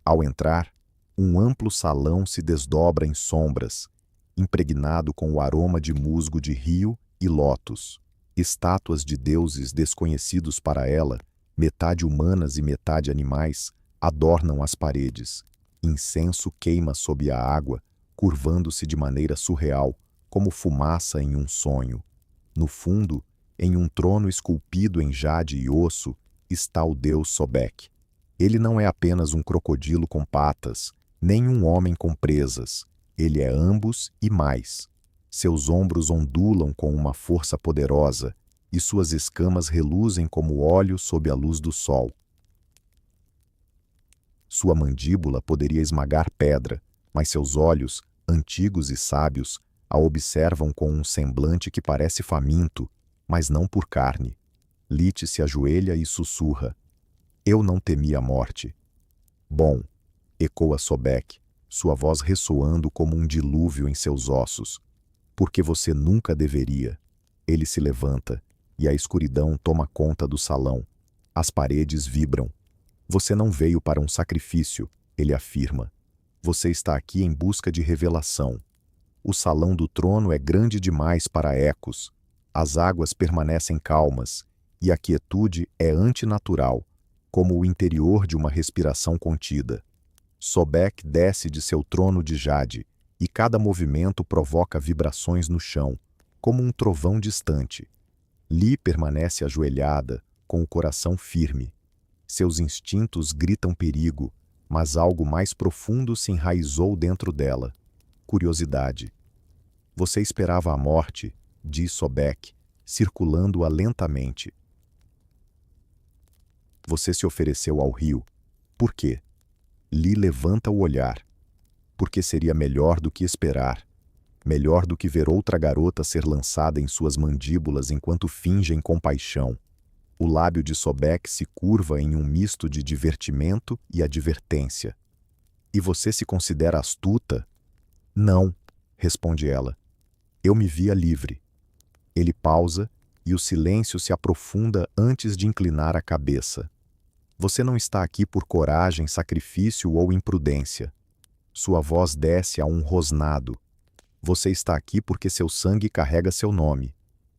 Ao entrar, Um amplo salão se desdobra em sombras, impregnado com o aroma de musgo de rio e lótus. Estátuas de deuses desconhecidos para ela, metade humanas e metade animais, adornam as paredes. Incenso queima sob a água, curvando-se de maneira surreal, como fumaça em um sonho. No fundo, em um trono esculpido em jade e osso, está o deus Sobek. Ele não é apenas um crocodilo com patas, nem um homem com presas. Ele é ambos e mais. Seus ombros ondulam com uma força poderosa, e suas escamas reluzem como óleo sob a luz do sol. Sua mandíbula poderia esmagar pedra, mas seus olhos, antigos e sábios, a observam com um semblante que parece faminto, mas não por carne. Lite se ajoelha e sussurra: "Eu não temi a morte." "Bom," ecoa Sobek, sua voz ressoando como um dilúvio em seus ossos. "Porque você nunca deveria." Ele se levanta, e a escuridão toma conta do salão. As paredes vibram. "Você não veio para um sacrifício," ele afirma. "Você está aqui em busca de revelação." O salão do trono é grande demais para ecos. As águas permanecem calmas, e a quietude é antinatural, como o interior de uma respiração contida. Sobek desce de seu trono de jade, e cada movimento provoca vibrações no chão, como um trovão distante. Li permanece ajoelhada, com o coração firme. Seus instintos gritam perigo, mas algo mais profundo se enraizou dentro dela: curiosidade. "Você esperava a morte," diz Sobek, circulando-a lentamente. "Você se ofereceu ao rio. Por quê?" Li levanta o olhar. "Porque seria melhor do que esperar. Melhor do que ver outra garota ser lançada em suas mandíbulas enquanto fingem compaixão." O lábio de Sobek se curva em um misto de divertimento e advertência. "E você se considera astuta?" "Não," responde ela. "Eu me via livre." Ele pausa, e o silêncio se aprofunda antes de inclinar a cabeça. "Você não está aqui por coragem, sacrifício ou imprudência." Sua voz desce a um rosnado. "Você está aqui porque seu sangue carrega seu nome."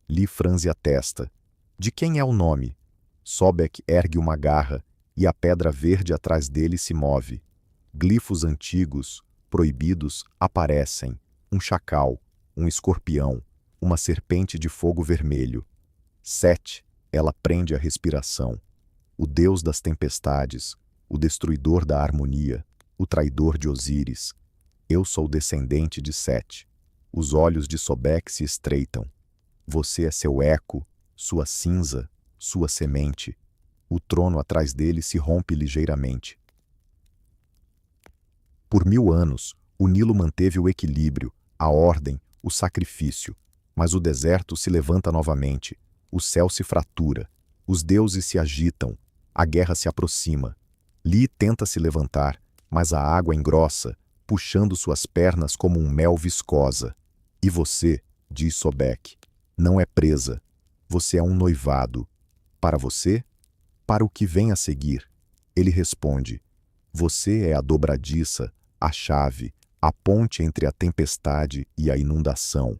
Li franze a testa. "De quem é o nome?" Sobek ergue uma garra, e a pedra verde atrás dele se move. Glifos antigos, proibidos, aparecem. Um chacal, um escorpião, uma serpente de fogo vermelho. Set, ela prende a respiração. O deus das tempestades, o destruidor da harmonia, o traidor de Osíris. Eu sou descendente de Set. Os olhos de Sobek se estreitam. Você é seu eco, sua cinza, sua semente. O trono atrás dele se rompe ligeiramente. Por 1000 anos, o Nilo manteve o equilíbrio, a ordem, o sacrifício. Mas o deserto se levanta novamente. O céu se fratura. Os deuses se agitam. A guerra se aproxima. Li tenta se levantar, mas a água engrossa, puxando suas pernas como um mel viscosa. E você, diz Sobek, não é presa. Você é um noivado. Para você? Para o que vem a seguir. Ele responde, você é a dobradiça, a chave, a ponte entre a tempestade e a inundação.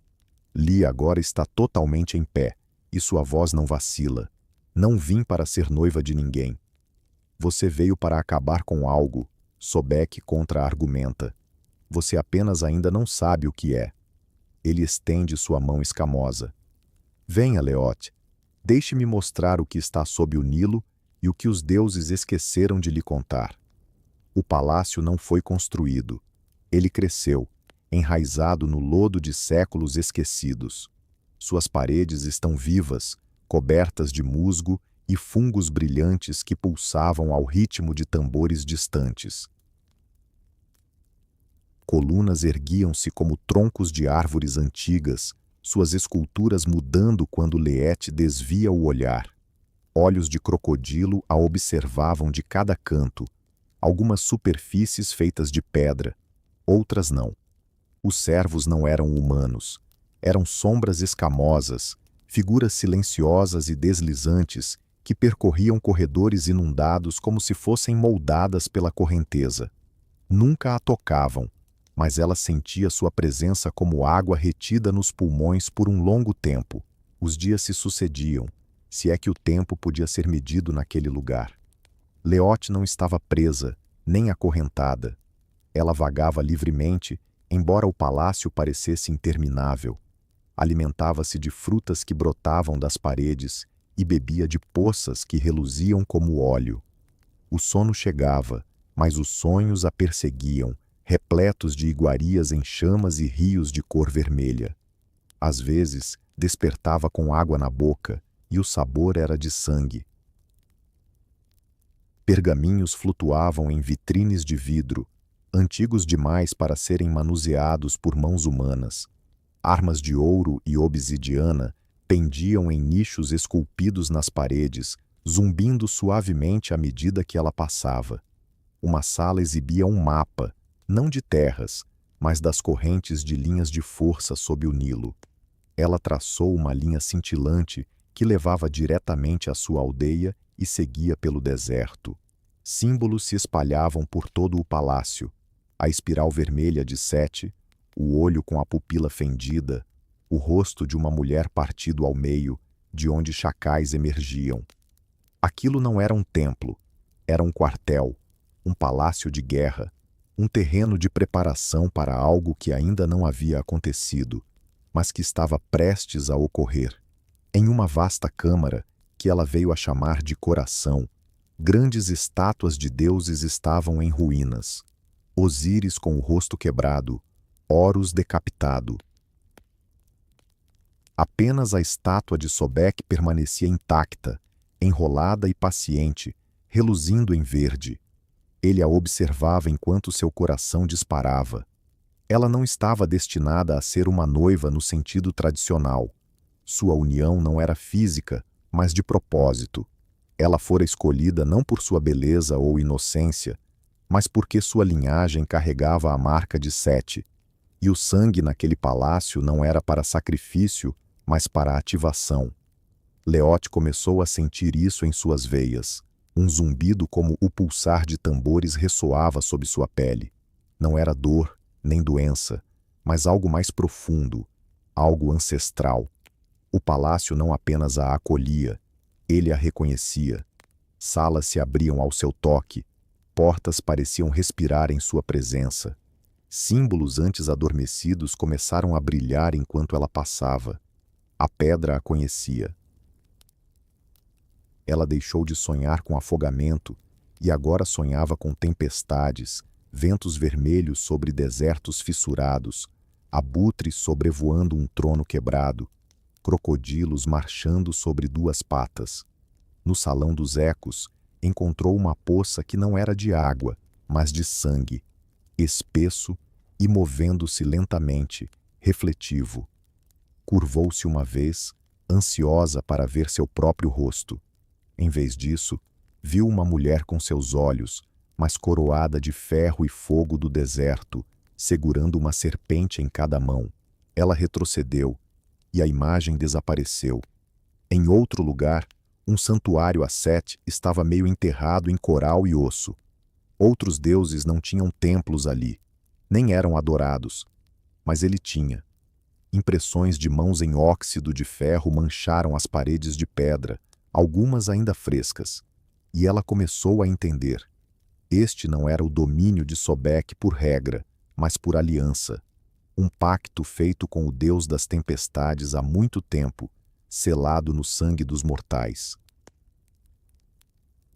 Li agora está totalmente em pé, e sua voz não vacila. Não vim para ser noiva de ninguém. Você veio para acabar com algo, Sobek contra-argumenta. Você apenas ainda não sabe o que é. Ele estende sua mão escamosa. Venha, Leote. Deixe-me mostrar o que está sob o Nilo e o que os deuses esqueceram de lhe contar. O palácio não foi construído. Ele cresceu, enraizado no lodo de séculos esquecidos. Suas paredes estão vivas, cobertas de musgo e fungos brilhantes que pulsavam ao ritmo de tambores distantes. Colunas erguiam-se como troncos de árvores antigas, suas esculturas mudando quando Leete desvia o olhar. Olhos de crocodilo a observavam de cada canto, algumas superfícies feitas de pedra, outras não. Os servos não eram humanos, eram sombras escamosas, figuras silenciosas e deslizantes que percorriam corredores inundados como se fossem moldadas pela correnteza. Nunca a tocavam, mas ela sentia sua presença como água retida nos pulmões por um longo tempo. Os dias se sucediam, se é que o tempo podia ser medido naquele lugar. Leote não estava presa, nem acorrentada. Ela vagava livremente, embora o palácio parecesse interminável. Alimentava-se de frutas que brotavam das paredes e bebia de poças que reluziam como óleo. O sono chegava, mas os sonhos a perseguiam, repletos de iguarias em chamas e rios de cor vermelha. Às vezes, despertava com água na boca, e o sabor era de sangue. Pergaminhos flutuavam em vitrines de vidro, antigos demais para serem manuseados por mãos humanas. Armas de ouro e obsidiana pendiam em nichos esculpidos nas paredes, zumbindo suavemente à medida que ela passava. Uma sala exibia um mapa, não de terras, mas das correntes de linhas de força sob o Nilo. Ela traçou uma linha cintilante que levava diretamente à sua aldeia e seguia pelo deserto. Símbolos se espalhavam por todo o palácio. A espiral vermelha de Sete, o olho com a pupila fendida, o rosto de uma mulher partido ao meio, de onde chacais emergiam. Aquilo não era um templo, era um quartel, um palácio de guerra, um terreno de preparação para algo que ainda não havia acontecido, mas que estava prestes a ocorrer. Em uma vasta câmara, que ela veio a chamar de coração, grandes estátuas de deuses estavam em ruínas. Osíris com o rosto quebrado, Horus decapitado. Apenas a estátua de Sobek permanecia intacta, enrolada e paciente, reluzindo em verde. Ele a observava enquanto seu coração disparava. Ela não estava destinada a ser uma noiva no sentido tradicional. Sua união não era física, mas de propósito. Ela fora escolhida não por sua beleza ou inocência, mas porque sua linhagem carregava a marca de Sete, e o sangue naquele palácio não era para sacrifício, mas para ativação. Leote começou a sentir isso em suas veias. Um zumbido como o pulsar de tambores ressoava sob sua pele. Não era dor, nem doença, mas algo mais profundo, algo ancestral. O palácio não apenas a acolhia, ele a reconhecia. Salas se abriam ao seu toque, portas pareciam respirar em sua presença. Símbolos antes adormecidos começaram a brilhar enquanto ela passava. A pedra a conhecia. Ela deixou de sonhar com afogamento e agora sonhava com tempestades, ventos vermelhos sobre desertos fissurados, abutres sobrevoando um trono quebrado, crocodilos marchando sobre duas patas. No salão dos ecos, encontrou uma poça que não era de água, mas de sangue, espesso e movendo-se lentamente, refletivo. Curvou-se uma vez, ansiosa para ver seu próprio rosto. Em vez disso, viu uma mulher com seus olhos, mas coroada de ferro e fogo do deserto, segurando uma serpente em cada mão. Ela retrocedeu, e a imagem desapareceu. Em outro lugar, um santuário a Sete estava meio enterrado em coral e osso. Outros deuses não tinham templos ali, nem eram adorados, mas ele tinha. Impressões de mãos em óxido de ferro mancharam as paredes de pedra, algumas ainda frescas, e ela começou a entender. Este não era o domínio de Sobek por regra, mas por aliança. Um pacto feito com o deus das tempestades há muito tempo, selado no sangue dos mortais.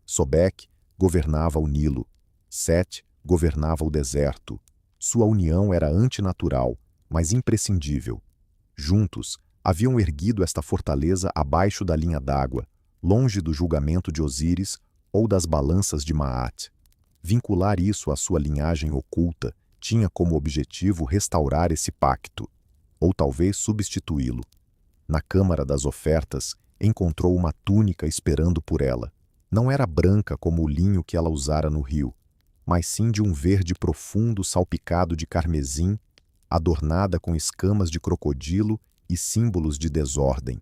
Sobek governava o Nilo, Set governava o deserto. Sua união era antinatural, mas imprescindível. Juntos, haviam erguido esta fortaleza abaixo da linha d'água, longe do julgamento de Osíris ou das balanças de Maat. Vincular isso à sua linhagem oculta tinha como objetivo restaurar esse pacto, ou talvez substituí-lo. Na câmara das ofertas, encontrou uma túnica esperando por ela. Não era branca como o linho que ela usara no rio, mas sim de um verde profundo salpicado de carmesim, adornada com escamas de crocodilo e símbolos de desordem.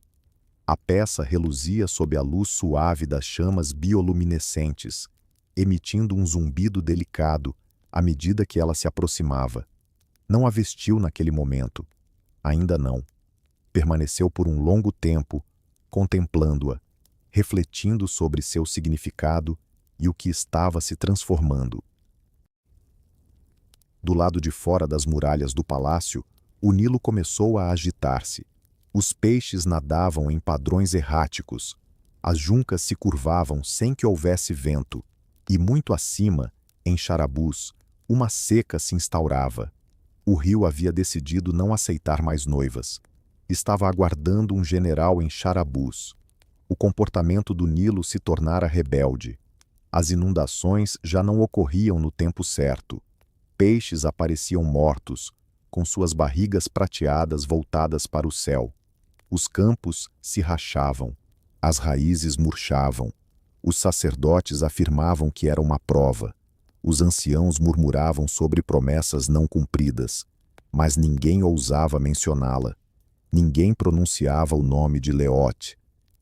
A peça reluzia sob a luz suave das chamas bioluminescentes, emitindo um zumbido delicado, à medida que ela se aproximava. Não a vestiu naquele momento. Ainda não. Permaneceu por um longo tempo, contemplando-a, refletindo sobre seu significado e o que estava se transformando. Do lado de fora das muralhas do palácio, o Nilo começou a agitar-se. Os peixes nadavam em padrões erráticos. As juncas se curvavam sem que houvesse vento. E muito acima, em Charabus, uma seca se instaurava. O rio havia decidido não aceitar mais noivas. Estava aguardando um general em Charabus. O comportamento do Nilo se tornara rebelde. As inundações já não ocorriam no tempo certo. Peixes apareciam mortos, com suas barrigas prateadas voltadas para o céu. Os campos se rachavam, as raízes murchavam. Os sacerdotes afirmavam que era uma prova. Os anciãos murmuravam sobre promessas não cumpridas, mas ninguém ousava mencioná-la. Ninguém pronunciava o nome de Leote.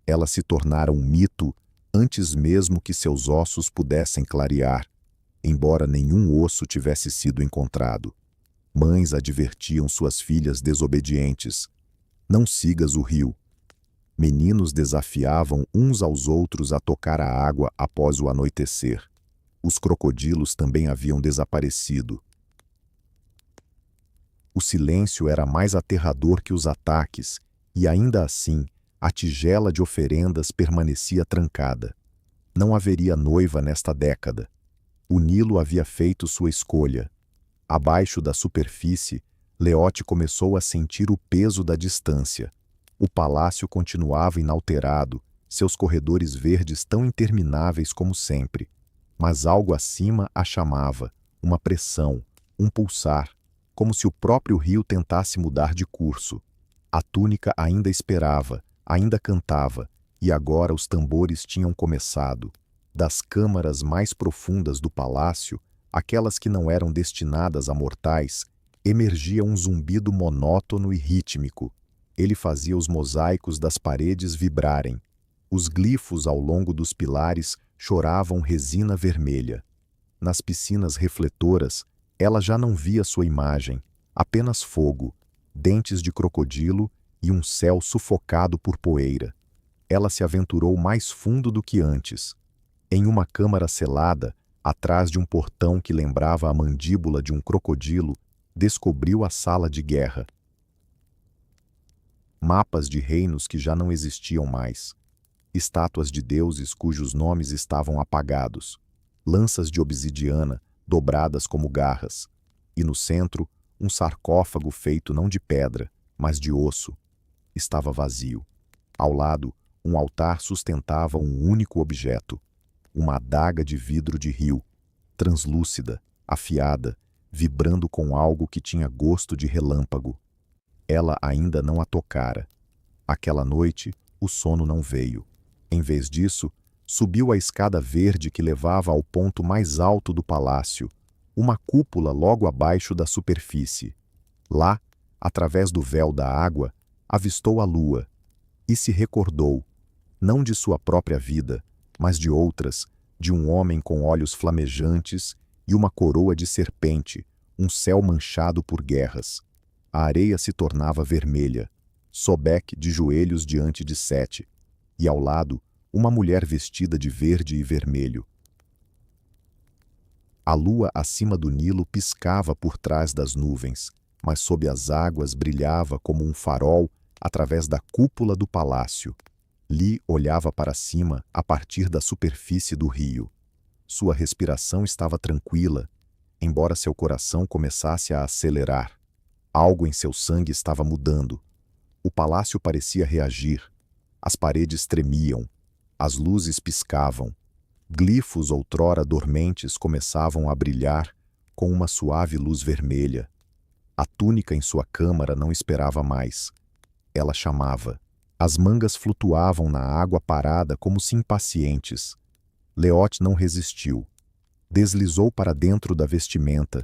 Ela se tornara um mito antes mesmo que seus ossos pudessem clarear, embora nenhum osso tivesse sido encontrado. Mães advertiam suas filhas desobedientes: não sigas o rio. Meninos desafiavam uns aos outros a tocar a água após o anoitecer. Os crocodilos também haviam desaparecido. O silêncio era mais aterrador que os ataques, e ainda assim, a tigela de oferendas permanecia trancada. Não haveria noiva nesta década. O Nilo havia feito sua escolha. Abaixo da superfície, Leote começou a sentir o peso da distância. O palácio continuava inalterado, seus corredores verdes tão intermináveis como sempre. Mas algo acima a chamava, uma pressão, um pulsar, como se o próprio rio tentasse mudar de curso. A túnica ainda esperava, ainda cantava, e agora os tambores tinham começado. Das câmaras mais profundas do palácio, aquelas que não eram destinadas a mortais, emergia um zumbido monótono e rítmico. Ele fazia os mosaicos das paredes vibrarem. Os glifos ao longo dos pilares choravam resina vermelha. Nas piscinas refletoras, ela já não via sua imagem, apenas fogo, dentes de crocodilo e um céu sufocado por poeira. Ela se aventurou mais fundo do que antes. Em uma câmara selada, atrás de um portão que lembrava a mandíbula de um crocodilo, descobriu a sala de guerra. Mapas de reinos que já não existiam mais. Estátuas de deuses cujos nomes estavam apagados. Lanças de obsidiana, dobradas como garras. E no centro, um sarcófago feito não de pedra, mas de osso. Estava vazio. Ao lado, um altar sustentava um único objeto. Uma adaga de vidro de rio, translúcida, afiada, vibrando com algo que tinha gosto de relâmpago. Ela ainda não a tocara. Aquela noite, o sono não veio. Em vez disso, subiu a escada verde que levava ao ponto mais alto do palácio, uma cúpula logo abaixo da superfície. Lá, através do véu da água, avistou a lua e se recordou, não de sua própria vida, mas de outras, de um homem com olhos flamejantes e uma coroa de serpente, um céu manchado por guerras. A areia se tornava vermelha, Sobek de joelhos diante de Sete, e ao lado, uma mulher vestida de verde e vermelho. A lua acima do Nilo piscava por trás das nuvens, mas sob as águas brilhava como um farol através da cúpula do palácio. Li olhava para cima a partir da superfície do rio. Sua respiração estava tranquila, embora seu coração começasse a acelerar. Algo em seu sangue estava mudando. O palácio parecia reagir. As paredes tremiam. As luzes piscavam. Glifos outrora dormentes começavam a brilhar com uma suave luz vermelha. A túnica em sua câmara não esperava mais. Ela chamava. As mangas flutuavam na água parada como se impacientes. Leote não resistiu. Deslizou para dentro da vestimenta,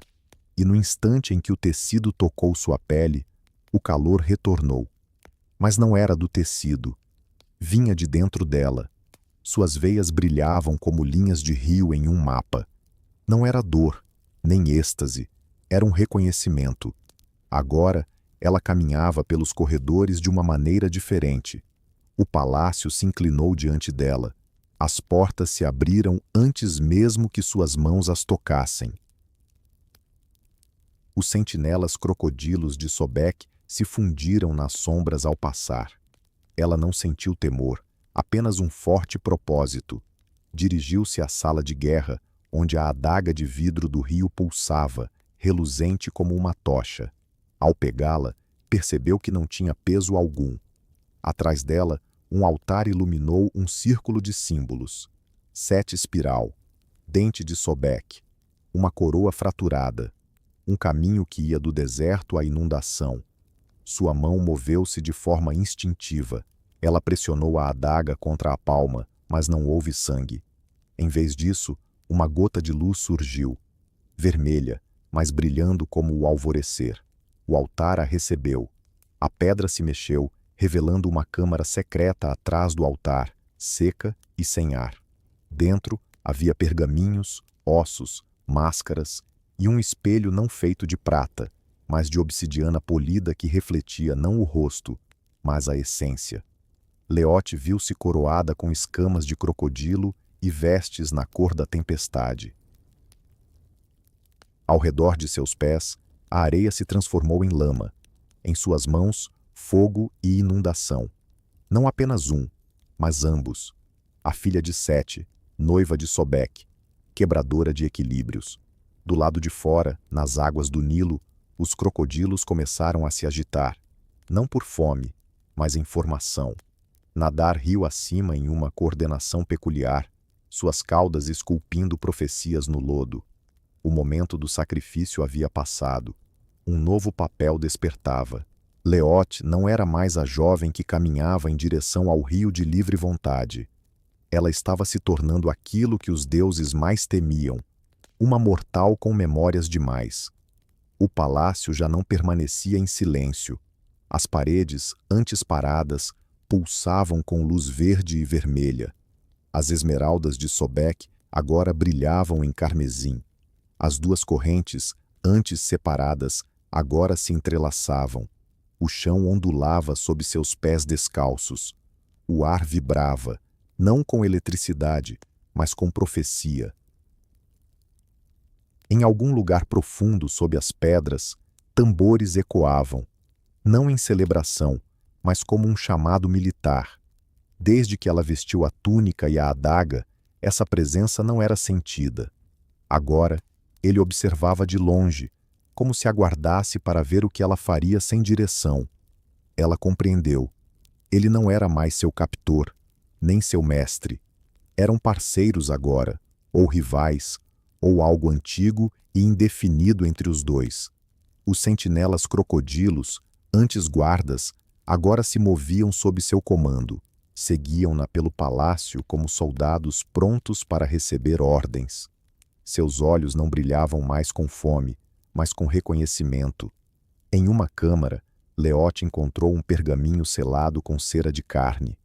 e no instante em que o tecido tocou sua pele, o calor retornou. Mas não era do tecido. Vinha de dentro dela. Suas veias brilhavam como linhas de rio em um mapa. Não era dor, Nem êxtase, era um reconhecimento. Agora, ela caminhava pelos corredores de uma maneira diferente. O palácio se inclinou diante dela. As portas se abriram antes mesmo que suas mãos as tocassem. Os sentinelas crocodilos de Sobek se fundiram nas sombras ao passar. Ela não sentiu temor, apenas um forte propósito. Dirigiu-se à sala de guerra, onde a adaga de vidro do rio pulsava, reluzente como uma tocha. Ao pegá-la, percebeu que não tinha peso algum. Atrás dela, um altar iluminou um círculo de símbolos. 7 espiral, dente de Sobek, uma coroa fraturada, um caminho que ia do deserto à inundação. Sua mão moveu-se de forma instintiva. Ela pressionou a adaga contra a palma, mas não houve sangue. Em vez disso, uma gota de luz surgiu, vermelha, mas brilhando como o alvorecer. O altar a recebeu. A pedra se mexeu, revelando uma câmara secreta atrás do altar, seca e sem ar. Dentro havia pergaminhos, ossos, máscaras e um espelho não feito de prata, mas de obsidiana polida que refletia não o rosto, mas a essência. Leote viu-se coroada com escamas de crocodilo e vestes na cor da tempestade. Ao redor de seus pés, a areia se transformou em lama. Em suas mãos, fogo e inundação. Não apenas um, mas ambos. A filha de Sete, noiva de Sobek, quebradora de equilíbrios. Do lado de fora, nas águas do Nilo, os crocodilos começaram a se agitar. Não por fome, mas em formação. Nadar rio acima em uma coordenação peculiar, suas caudas esculpindo profecias no lodo. O momento do sacrifício havia passado. Um novo papel despertava. Leote não era mais a jovem que caminhava em direção ao rio de livre vontade. Ela estava se tornando aquilo que os deuses mais temiam, uma mortal com memórias demais. O palácio já não permanecia em silêncio. As paredes, antes paradas, pulsavam com luz verde e vermelha. As esmeraldas de Sobek agora brilhavam em carmesim. As duas correntes, antes separadas, agora se entrelaçavam. O chão ondulava sob seus pés descalços. O ar vibrava, não com eletricidade, mas com profecia. Em algum lugar profundo sob as pedras, tambores ecoavam, não em celebração, mas como um chamado militar. Desde que ela vestiu a túnica e a adaga, essa presença não era sentida. Agora, ele observava de longe, como se aguardasse para ver o que ela faria sem direção. Ela compreendeu. Ele não era mais seu captor, nem seu mestre. Eram parceiros agora, ou rivais, ou algo antigo e indefinido entre os dois. Os sentinelas crocodilos, antes guardas, agora se moviam sob seu comando. Seguiam-na pelo palácio como soldados prontos para receber ordens. Seus olhos não brilhavam mais com fome, mas com reconhecimento. Em uma câmara, Leote encontrou um pergaminho selado com cera de carne.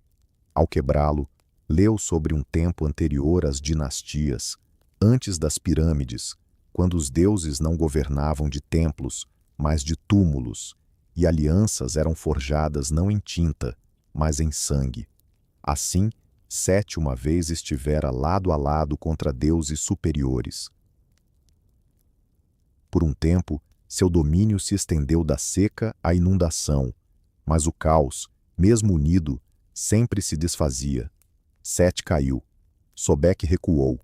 Ao quebrá-lo, leu sobre um tempo anterior às dinastias, antes das pirâmides, quando os deuses não governavam de templos, mas de túmulos, e alianças eram forjadas não em tinta, mas em sangue. Assim, Sete uma vez estivera lado a lado contra deuses superiores. Por um tempo, seu domínio se estendeu da seca à inundação, mas o caos, mesmo unido, sempre se desfazia. Sete caiu. Sobek recuou.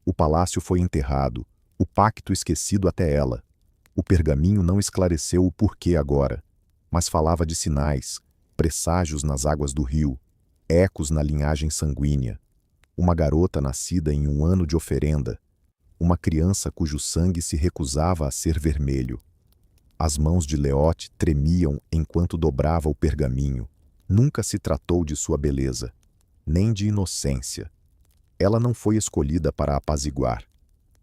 O palácio foi enterrado, o pacto esquecido até ela. O pergaminho não esclareceu o porquê agora, mas falava de sinais, presságios nas águas do rio, ecos na linhagem sanguínea. Uma garota nascida em um ano de oferenda, uma criança cujo sangue se recusava a ser vermelho. As mãos de Leote tremiam enquanto dobrava o pergaminho. Nunca se tratou de sua beleza, nem de inocência. Ela não foi escolhida para apaziguar.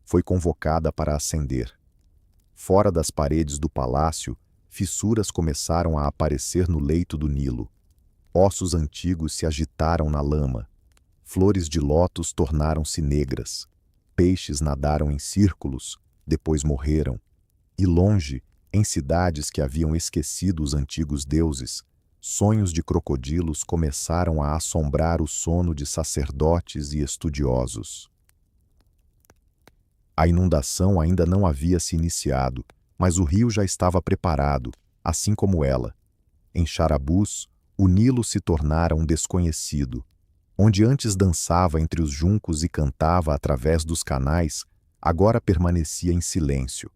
Foi convocada para ascender. Fora das paredes do palácio, fissuras começaram a aparecer no leito do Nilo. Ossos antigos se agitaram na lama. Flores de lótus tornaram-se negras. Peixes nadaram em círculos, depois morreram. E longe, em cidades que haviam esquecido os antigos deuses, sonhos de crocodilos começaram a assombrar o sono de sacerdotes e estudiosos. A inundação ainda não havia se iniciado, mas o rio já estava preparado, assim como ela. Em Charabus, o Nilo se tornara um desconhecido. Onde antes dançava entre os juncos e cantava através dos canais, agora permanecia em silêncio.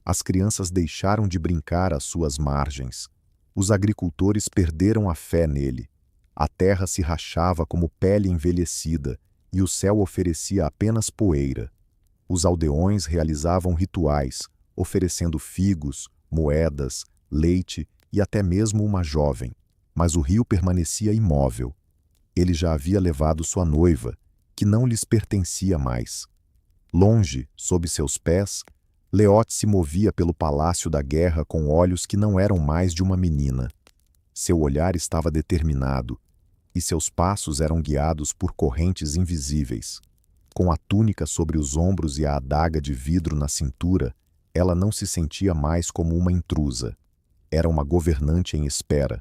As crianças deixaram de brincar às suas margens. Os agricultores perderam a fé nele. A terra se rachava como pele envelhecida e o céu oferecia apenas poeira. Os aldeões realizavam rituais, oferecendo figos, moedas, leite e até mesmo uma jovem. Mas o rio permanecia imóvel. Ele já havia levado sua noiva, que não lhes pertencia mais. Longe, sob seus pés, Leote se movia pelo palácio da guerra com olhos que não eram mais de uma menina. Seu olhar estava determinado, e seus passos eram guiados por correntes invisíveis. Com a túnica sobre os ombros e a adaga de vidro na cintura, ela não se sentia mais como uma intrusa. Era uma governante em espera.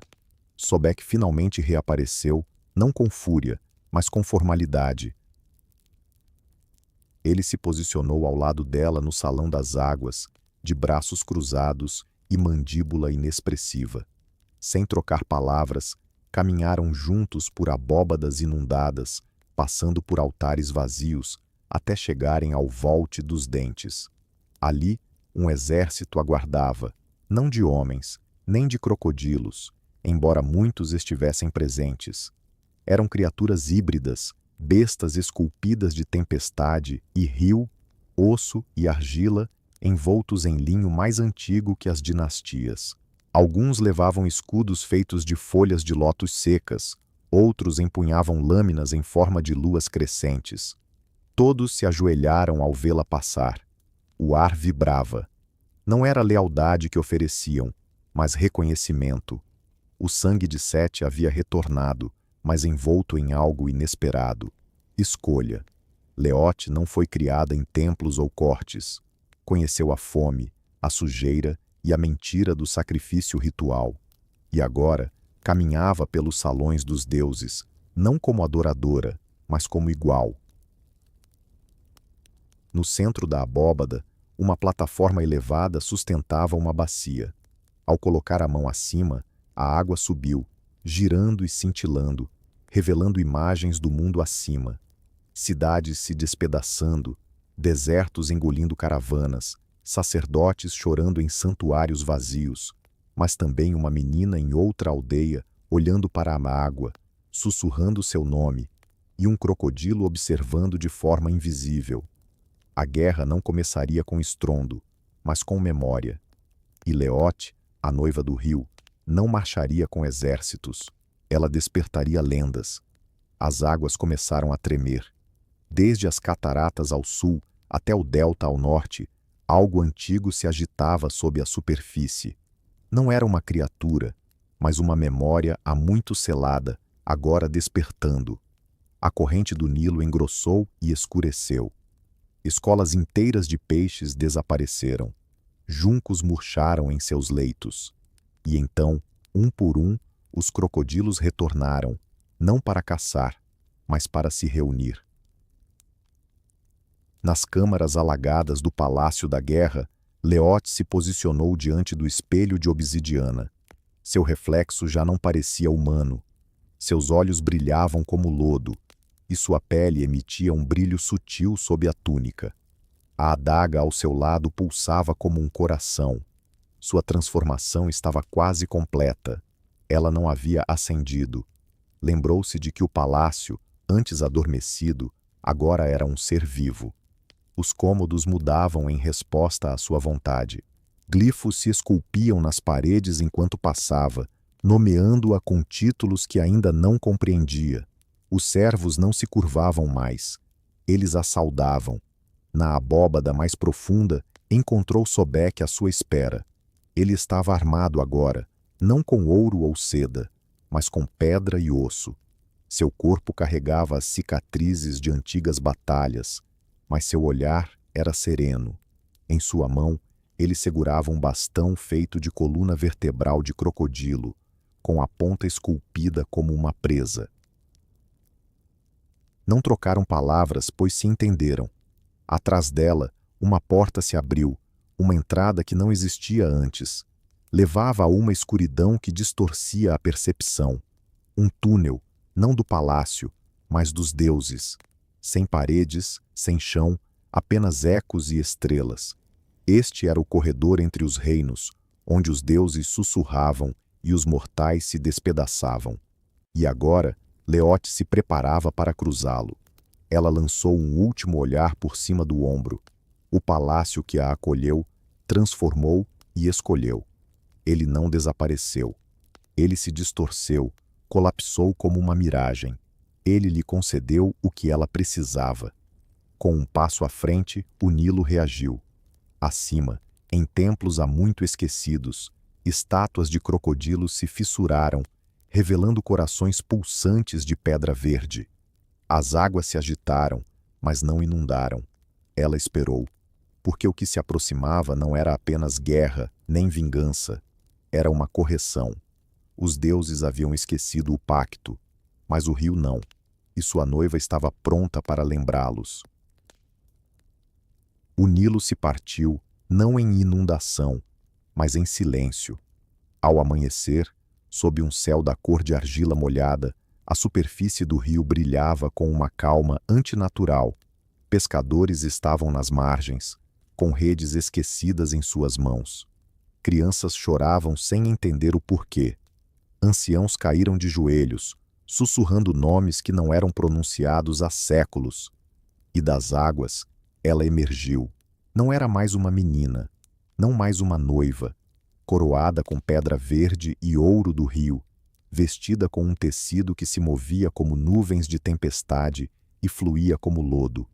Sobek finalmente reapareceu, não com fúria, mas com formalidade. Ele se posicionou ao lado dela no salão das águas, de braços cruzados e mandíbula inexpressiva. Sem trocar palavras, caminharam juntos por abóbadas inundadas, passando por altares vazios, até chegarem ao Volte dos Dentes. Ali, um exército aguardava, não de homens, nem de crocodilos, embora muitos estivessem presentes. Eram criaturas híbridas, bestas esculpidas de tempestade e rio, osso e argila, envoltos em linho mais antigo que as dinastias. Alguns levavam escudos feitos de folhas de lótus secas, outros empunhavam lâminas em forma de luas crescentes. Todos se ajoelharam ao vê-la passar. O ar vibrava. Não era lealdade que ofereciam, mas reconhecimento. O sangue de Sete havia retornado, mas envolto em algo inesperado. Escolha. Leote não foi criada em templos ou cortes. Conheceu a fome, a sujeira e a mentira do sacrifício ritual. E agora caminhava pelos salões dos deuses, não como adoradora, mas como igual. No centro da abóbada, uma plataforma elevada sustentava uma bacia. Ao colocar a mão acima, a água subiu, girando e cintilando, revelando imagens do mundo acima. Cidades se despedaçando, desertos engolindo caravanas, sacerdotes chorando em santuários vazios, mas também uma menina em outra aldeia olhando para a água, sussurrando seu nome, e um crocodilo observando de forma invisível. A guerra não começaria com estrondo, mas com memória. E Leote, a noiva do rio, não marcharia com exércitos. Ela despertaria lendas. As águas começaram a tremer. Desde as cataratas ao sul até o delta ao norte, algo antigo se agitava sob a superfície. Não era uma criatura, mas uma memória há muito selada, agora despertando. A corrente do Nilo engrossou e escureceu. Escolas inteiras de peixes desapareceram. Juncos murcharam em seus leitos. E então, um por um, os crocodilos retornaram, não para caçar, mas para se reunir. Nas câmaras alagadas do Palácio da Guerra, Leote se posicionou diante do espelho de obsidiana. Seu reflexo já não parecia humano. Seus olhos brilhavam como lodo, e sua pele emitia um brilho sutil sob a túnica. A adaga ao seu lado pulsava como um coração. Sua transformação estava quase completa. Ela não havia ascendido. Lembrou-se de que o palácio, antes adormecido, agora era um ser vivo. Os cômodos mudavam em resposta à sua vontade. Glifos se esculpiam nas paredes enquanto passava, nomeando-a com títulos que ainda não compreendia. Os servos não se curvavam mais. Eles a saudavam. Na abóbada mais profunda, encontrou Sobek à sua espera. Ele estava armado agora, não com ouro ou seda, mas com pedra e osso. Seu corpo carregava as cicatrizes de antigas batalhas, mas seu olhar era sereno. Em sua mão, ele segurava um bastão feito de coluna vertebral de crocodilo, com a ponta esculpida como uma presa. Não trocaram palavras, pois se entenderam. Atrás dela, uma porta se abriu, uma entrada que não existia antes. Levava a uma escuridão que distorcia a percepção. Um túnel, não do palácio, mas dos deuses. Sem paredes, sem chão, apenas ecos e estrelas. Este era o corredor entre os reinos, onde os deuses sussurravam e os mortais se despedaçavam. E agora, Leote se preparava para cruzá-lo. Ela lançou um último olhar por cima do ombro. O palácio que a acolheu, transformou e escolheu. Ele não desapareceu. Ele se distorceu, colapsou como uma miragem. Ele lhe concedeu o que ela precisava. Com um passo à frente, o Nilo reagiu. Acima, em templos há muito esquecidos, estátuas de crocodilos se fissuraram, revelando corações pulsantes de pedra verde. As águas se agitaram, mas não inundaram. Ela esperou, porque o que se aproximava não era apenas guerra, nem vingança. Era uma correção. Os deuses haviam esquecido o pacto, mas o rio não, e sua noiva estava pronta para lembrá-los. O Nilo se partiu, não em inundação, mas em silêncio. Ao amanhecer, sob um céu da cor de argila molhada, a superfície do rio brilhava com uma calma antinatural. Pescadores estavam nas margens, com redes esquecidas em suas mãos. Crianças choravam sem entender o porquê. Anciãos caíram de joelhos, sussurrando nomes que não eram pronunciados há séculos. E das águas, ela emergiu. Não era mais uma menina, não mais uma noiva, coroada com pedra verde e ouro do rio, vestida com um tecido que se movia como nuvens de tempestade e fluía como lodo.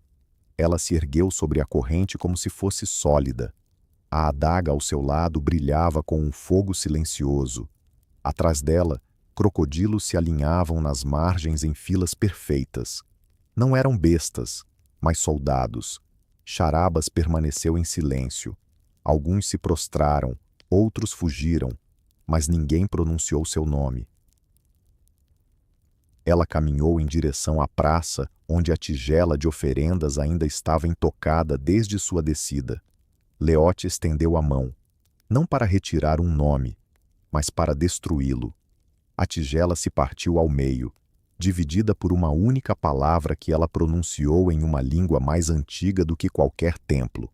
Ela se ergueu sobre a corrente como se fosse sólida. A adaga ao seu lado brilhava com um fogo silencioso. Atrás dela, crocodilos se alinhavam nas margens em filas perfeitas. Não eram bestas, mas soldados. Charabas permaneceu em silêncio. Alguns se prostraram, outros fugiram, mas ninguém pronunciou seu nome. Ela caminhou em direção à praça, onde a tigela de oferendas ainda estava intocada desde sua descida. Leote estendeu a mão, não para retirar um nome, mas para destruí-lo. A tigela se partiu ao meio, dividida por uma única palavra que ela pronunciou em uma língua mais antiga do que qualquer templo.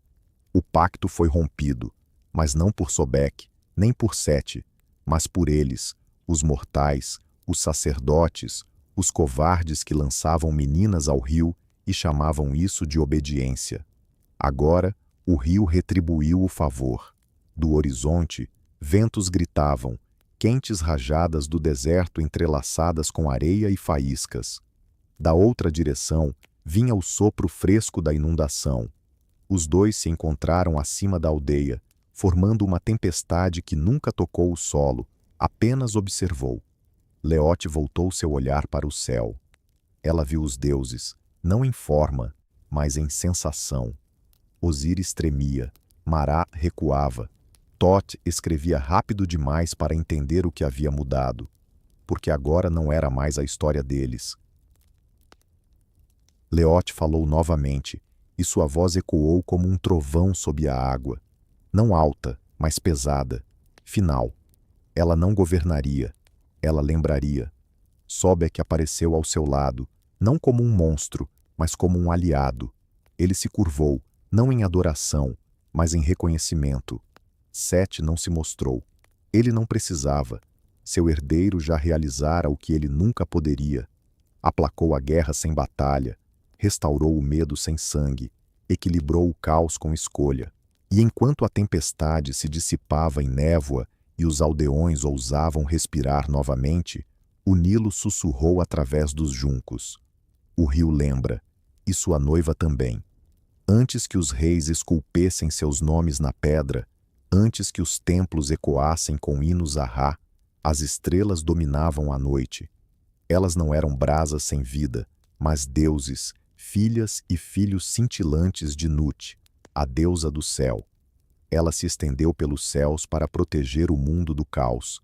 O pacto foi rompido, mas não por Sobek, nem por Sete, mas por eles, os mortais, os sacerdotes, os covardes que lançavam meninas ao rio e chamavam isso de obediência. Agora, o rio retribuiu o favor. Do horizonte, ventos gritavam, quentes rajadas do deserto entrelaçadas com areia e faíscas. Da outra direção, vinha o sopro fresco da inundação. Os dois se encontraram acima da aldeia, formando uma tempestade que nunca tocou o solo, apenas observou. Leote voltou seu olhar para o céu. Ela viu os deuses, não em forma, mas em sensação. Osíris tremia, Mará recuava. Thoth escrevia rápido demais para entender o que havia mudado, porque agora não era mais a história deles. Leote falou novamente, e sua voz ecoou como um trovão sob a água. Não alta, mas pesada. Final. Ela não governaria. Ela lembraria. Sobek apareceu ao seu lado, não como um monstro, mas como um aliado. Ele se curvou, não em adoração, mas em reconhecimento. Sete não se mostrou. Ele não precisava. Seu herdeiro já realizara o que ele nunca poderia. Aplacou a guerra sem batalha, restaurou o medo sem sangue, equilibrou o caos com escolha. E enquanto a tempestade se dissipava em névoa e os aldeões ousavam respirar novamente, o Nilo sussurrou através dos juncos. O rio lembra, e sua noiva também. Antes que os reis esculpessem seus nomes na pedra, antes que os templos ecoassem com hinos a Ra, as estrelas dominavam a noite. Elas não eram brasas sem vida, mas deuses, filhas e filhos cintilantes de Nut. a deusa do céu. Ela se estendeu pelos céus para proteger o mundo do caos.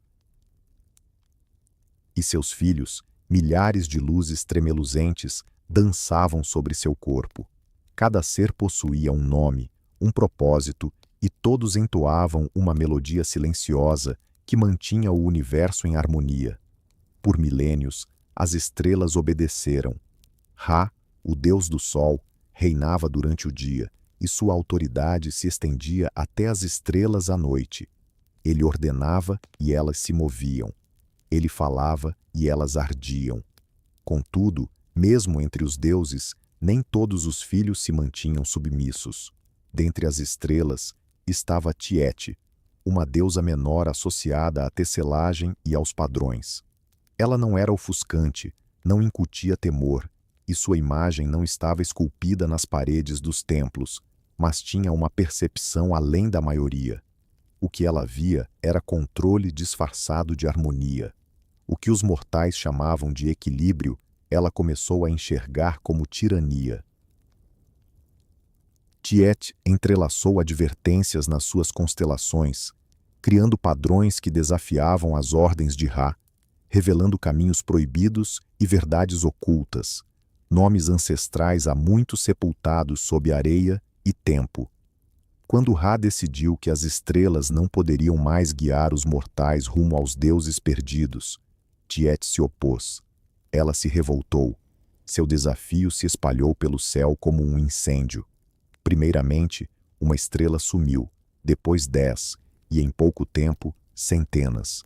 E seus filhos, milhares de luzes tremeluzentes, dançavam sobre seu corpo. Cada ser possuía um nome, um propósito, e todos entoavam uma melodia silenciosa que mantinha o universo em harmonia. Por milênios, as estrelas obedeceram. Ra, o deus do sol, reinava durante o dia, e sua autoridade se estendia até as estrelas à noite. Ele ordenava e elas se moviam. Ele falava e elas ardiam. Contudo, mesmo entre os deuses, nem todos os filhos se mantinham submissos. Dentre as estrelas estava Tiete, uma deusa menor associada à tecelagem e aos padrões. Ela não era ofuscante, não incutia temor, e sua imagem não estava esculpida nas paredes dos templos, mas tinha uma percepção além da maioria. O que ela via era controle disfarçado de harmonia. O que os mortais chamavam de equilíbrio, ela começou a enxergar como tirania. Tiete entrelaçou advertências nas suas constelações, criando padrões que desafiavam as ordens de Ra, revelando caminhos proibidos e verdades ocultas, nomes ancestrais há muito sepultados sob areia e tempo. Quando Ra decidiu que as estrelas não poderiam mais guiar os mortais rumo aos deuses perdidos, Tiete se opôs. Ela se revoltou. Seu desafio se espalhou pelo céu como um incêndio. Primeiramente, uma estrela sumiu, depois 10, e em pouco tempo, centenas.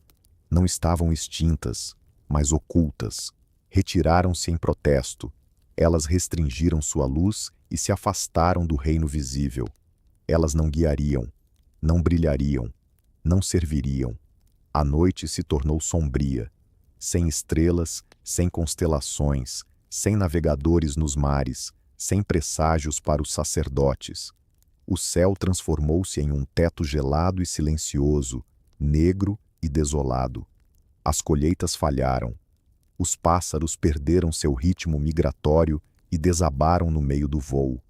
Não estavam extintas, mas ocultas. Retiraram-se em protesto. Elas restringiram sua luz e se afastaram do reino visível. Elas não guiariam, não brilhariam, não serviriam. A noite se tornou sombria, sem estrelas, sem constelações, sem navegadores nos mares, sem presságios para os sacerdotes. O céu transformou-se em um teto gelado e silencioso, negro e desolado. As colheitas falharam. Os pássaros perderam seu ritmo migratório e desabaram no meio do voo.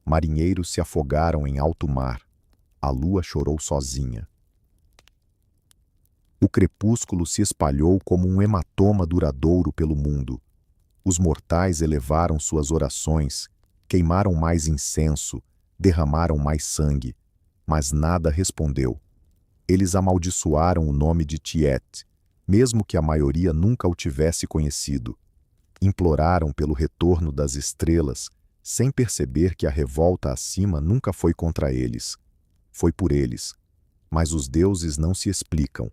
Marinheiros se afogaram em alto mar. A lua chorou sozinha. O crepúsculo se espalhou como um hematoma duradouro pelo mundo. Os mortais elevaram suas orações, queimaram mais incenso, derramaram mais sangue, mas nada respondeu. Eles amaldiçoaram o nome de Tiete, mesmo que a maioria nunca o tivesse conhecido. Imploraram pelo retorno das estrelas, sem perceber que a revolta acima nunca foi contra eles. Foi por eles. Mas os deuses não se explicam.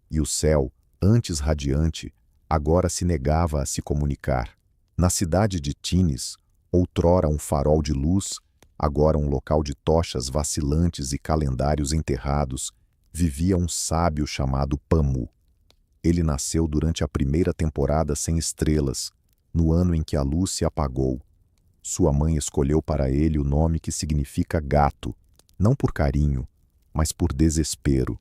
E o céu, antes radiante, agora se negava a se comunicar. Na cidade de Tines, outrora um farol de luz, agora um local de tochas vacilantes e calendários enterrados, vivia um sábio chamado Pamu. Ele nasceu durante a primeira temporada sem estrelas, no ano em que a luz se apagou. Sua mãe escolheu para ele o nome que significa gato, não por carinho, mas por desespero.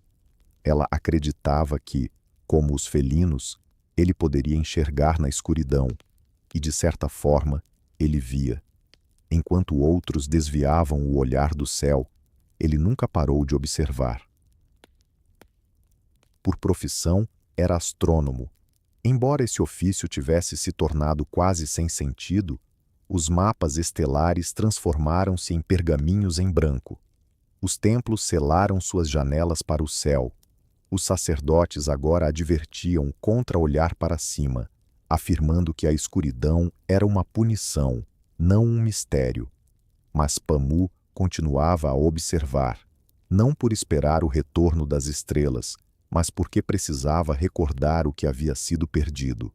Ela acreditava que, como os felinos, ele poderia enxergar na escuridão, e de certa forma, ele via. Enquanto outros desviavam o olhar do céu, ele nunca parou de observar. Por profissão, era astrônomo. Embora esse ofício tivesse se tornado quase sem sentido, os mapas estelares transformaram-se em pergaminhos em branco. Os templos selaram suas janelas para o céu. Os sacerdotes agora advertiam contra olhar para cima, afirmando que a escuridão era uma punição, não um mistério. Mas Pamu continuava a observar, não por esperar o retorno das estrelas, mas porque precisava recordar o que havia sido perdido.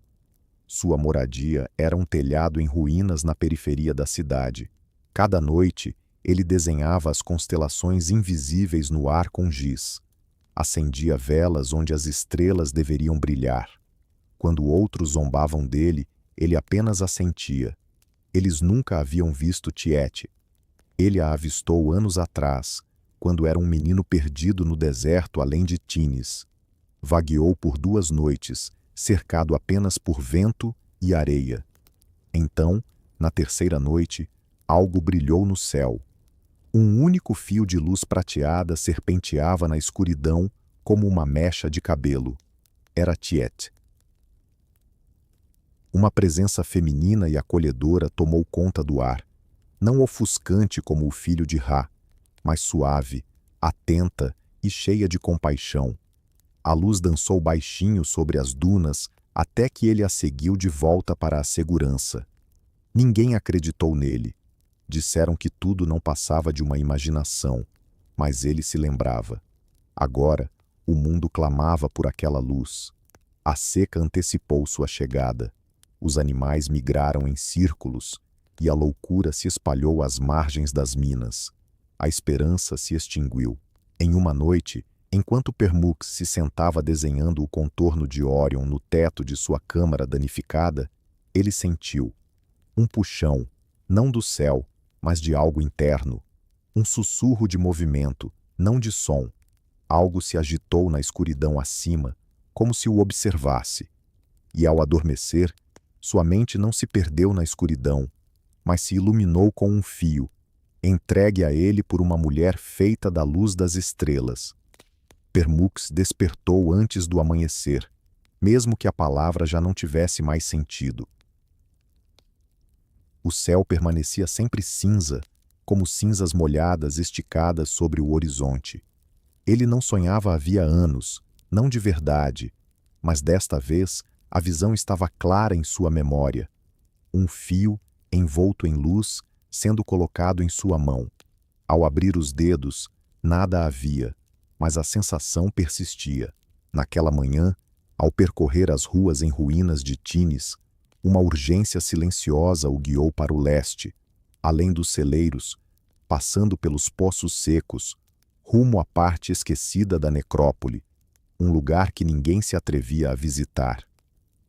Sua moradia era um telhado em ruínas na periferia da cidade. Cada noite, ele desenhava as constelações invisíveis no ar com giz. Acendia velas onde as estrelas deveriam brilhar. Quando outros zombavam dele, ele apenas assentia. Eles nunca haviam visto Tiete. Ele a avistou anos atrás, quando era um menino perdido no deserto além de Tines. Vagueou por 2 noites, cercado apenas por vento e areia. Então, na terceira noite, algo brilhou no céu. Um único fio de luz prateada serpenteava na escuridão como uma mecha de cabelo. Era Tiet. Uma presença feminina e acolhedora tomou conta do ar, não ofuscante como o filho de Ra, mas suave, atenta e cheia de compaixão. A luz dançou baixinho sobre as dunas até que ele a seguiu de volta para a segurança. Ninguém acreditou nele. Disseram que tudo não passava de uma imaginação, mas ele se lembrava. Agora, o mundo clamava por aquela luz. A seca antecipou sua chegada. Os animais migraram em círculos e a loucura se espalhou às margens das minas. A esperança se extinguiu. Em uma noite, enquanto Permux se sentava desenhando o contorno de Orion no teto de sua câmara danificada, ele sentiu um puxão, não do céu, mas de algo interno. Um sussurro de movimento, não de som. Algo se agitou na escuridão acima, como se o observasse. E ao adormecer, sua mente não se perdeu na escuridão, mas se iluminou com um fio, entregue a ele por uma mulher feita da luz das estrelas. Permux despertou antes do amanhecer, mesmo que a palavra já não tivesse mais sentido. O céu permanecia sempre cinza, como cinzas molhadas esticadas sobre o horizonte. Ele não sonhava havia anos, não de verdade, mas desta vez a visão estava clara em sua memória. Um fio, envolto em luz, sendo colocado em sua mão. Ao abrir os dedos, nada havia, mas a sensação persistia. Naquela manhã, ao percorrer as ruas em ruínas de Tines, uma urgência silenciosa o guiou para o leste, além dos celeiros, passando pelos poços secos, rumo à parte esquecida da necrópole, um lugar que ninguém se atrevia a visitar.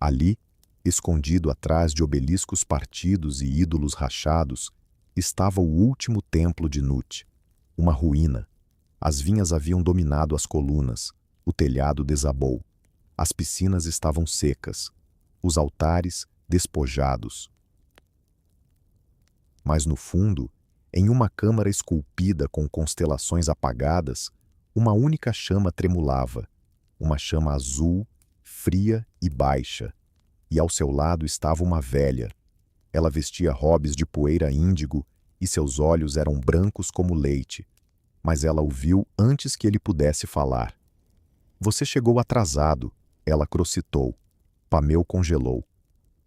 Ali, escondido atrás de obeliscos partidos e ídolos rachados, estava o último templo de Nut, uma ruína. As vinhas haviam dominado as colunas, o telhado desabou, as piscinas estavam secas, os altares despojados. Mas no fundo, em uma câmara esculpida com constelações apagadas, uma única chama tremulava, uma chama azul, fria e baixa, e ao seu lado estava uma velha. Ela vestia robes de poeira índigo e seus olhos eram brancos como leite, mas ela o viu antes que ele pudesse falar. Você chegou atrasado, ela crocitou. Pameu congelou.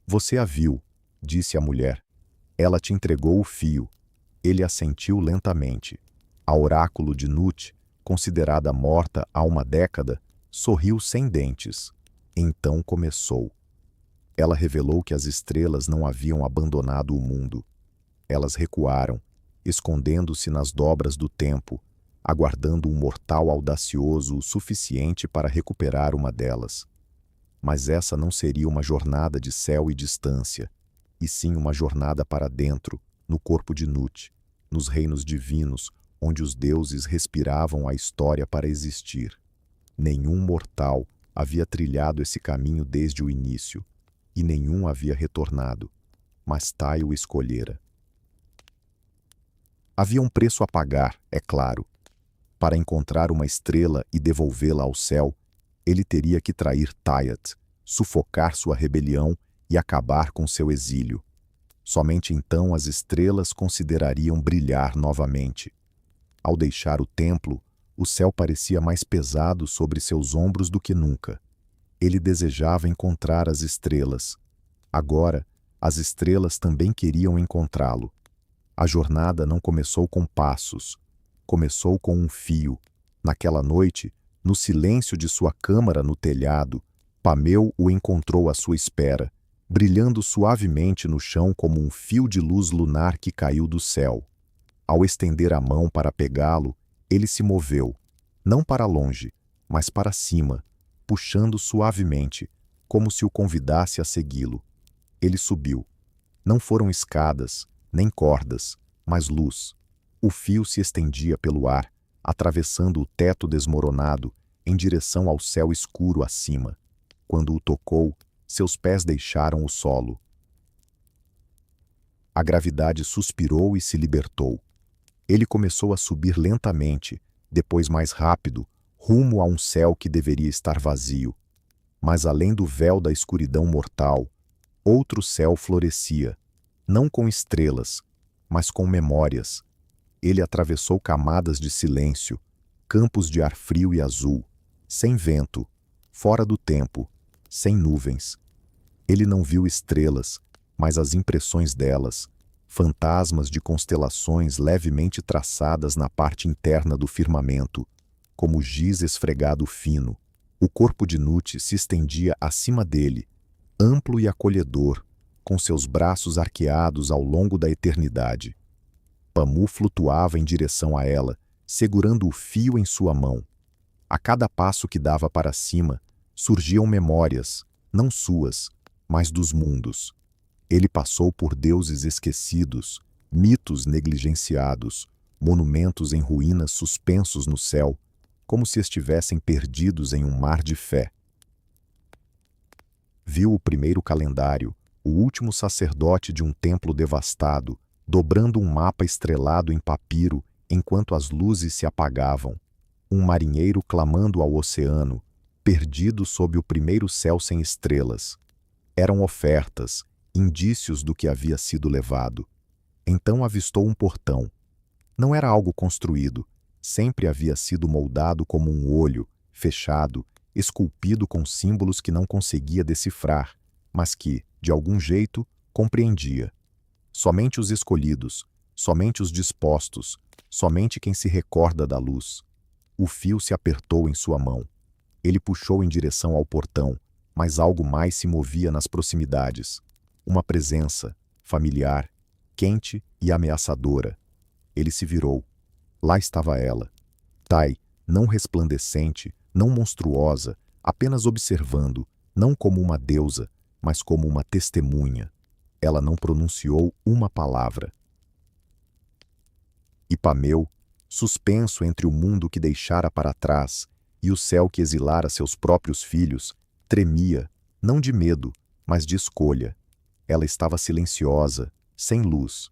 Você a viu, disse a mulher. Ela te entregou o fio. Ele assentiu lentamente. A oráculo de Nut, considerada morta há uma década, sorriu sem dentes. Então começou. Ela revelou que as estrelas não haviam abandonado o mundo. Elas recuaram, escondendo-se nas dobras do tempo, aguardando um mortal audacioso o suficiente para recuperar uma delas. Mas essa não seria uma jornada de céu e distância, e sim uma jornada para dentro, no corpo de Nut, nos reinos divinos, onde os deuses respiravam a história para existir. Nenhum mortal havia trilhado esse caminho desde o início, e nenhum havia retornado, mas Tai o escolhera. Havia um preço a pagar, é claro. Para encontrar uma estrela e devolvê-la ao céu, ele teria que trair Tayat, sufocar sua rebelião e acabar com seu exílio. Somente então as estrelas considerariam brilhar novamente. Ao deixar o templo, o céu parecia mais pesado sobre seus ombros do que nunca. Ele desejava encontrar as estrelas. Agora, as estrelas também queriam encontrá-lo. A jornada não começou com passos. Começou com um fio. Naquela noite, no silêncio de sua câmara no telhado, Pameu o encontrou à sua espera, brilhando suavemente no chão como um fio de luz lunar que caiu do céu. Ao estender a mão para pegá-lo, ele se moveu, não para longe, mas para cima, puxando suavemente, como se o convidasse a segui-lo. Ele subiu. Não foram escadas, nem cordas, mas luz. O fio se estendia pelo ar, atravessando o teto desmoronado, em direção ao céu escuro acima. Quando o tocou, seus pés deixaram o solo. A gravidade suspirou e se libertou. Ele começou a subir lentamente, depois mais rápido, rumo a um céu que deveria estar vazio. Mas além do véu da escuridão mortal, outro céu florescia, não com estrelas, mas com memórias. Ele atravessou camadas de silêncio, campos de ar frio e azul, sem vento, fora do tempo, sem nuvens. Ele não viu estrelas, mas as impressões delas, fantasmas de constelações levemente traçadas na parte interna do firmamento, como giz esfregado fino. O corpo de Nut se estendia acima dele, amplo e acolhedor, com seus braços arqueados ao longo da eternidade. Pamu flutuava em direção a ela, segurando o fio em sua mão. A cada passo que dava para cima, surgiam memórias, não suas, mas dos mundos. Ele passou por deuses esquecidos, mitos negligenciados, monumentos em ruínas suspensos no céu, como se estivessem perdidos em um mar de fé. Viu o primeiro calendário, o último sacerdote de um templo devastado, dobrando um mapa estrelado em papiro enquanto as luzes se apagavam. Um marinheiro clamando ao oceano, perdido sob o primeiro céu sem estrelas. Eram ofertas, indícios do que havia sido levado. Então avistou um portão. Não era algo construído, sempre havia sido moldado como um olho, fechado, esculpido com símbolos que não conseguia decifrar, mas que, de algum jeito, compreendia. Somente os escolhidos, somente os dispostos, somente quem se recorda da luz. O fio se apertou em sua mão. Ele puxou em direção ao portão, mas algo mais se movia nas proximidades. Uma presença, familiar, quente e ameaçadora. Ele se virou. Lá estava ela. Tai, não resplandecente, não monstruosa, apenas observando, não como uma deusa, mas como uma testemunha. Ela não pronunciou uma palavra. E Pameu, suspenso entre o mundo que deixara para trás e o céu que exilara seus próprios filhos, tremia, não de medo, mas de escolha. Ela estava silenciosa, sem luz.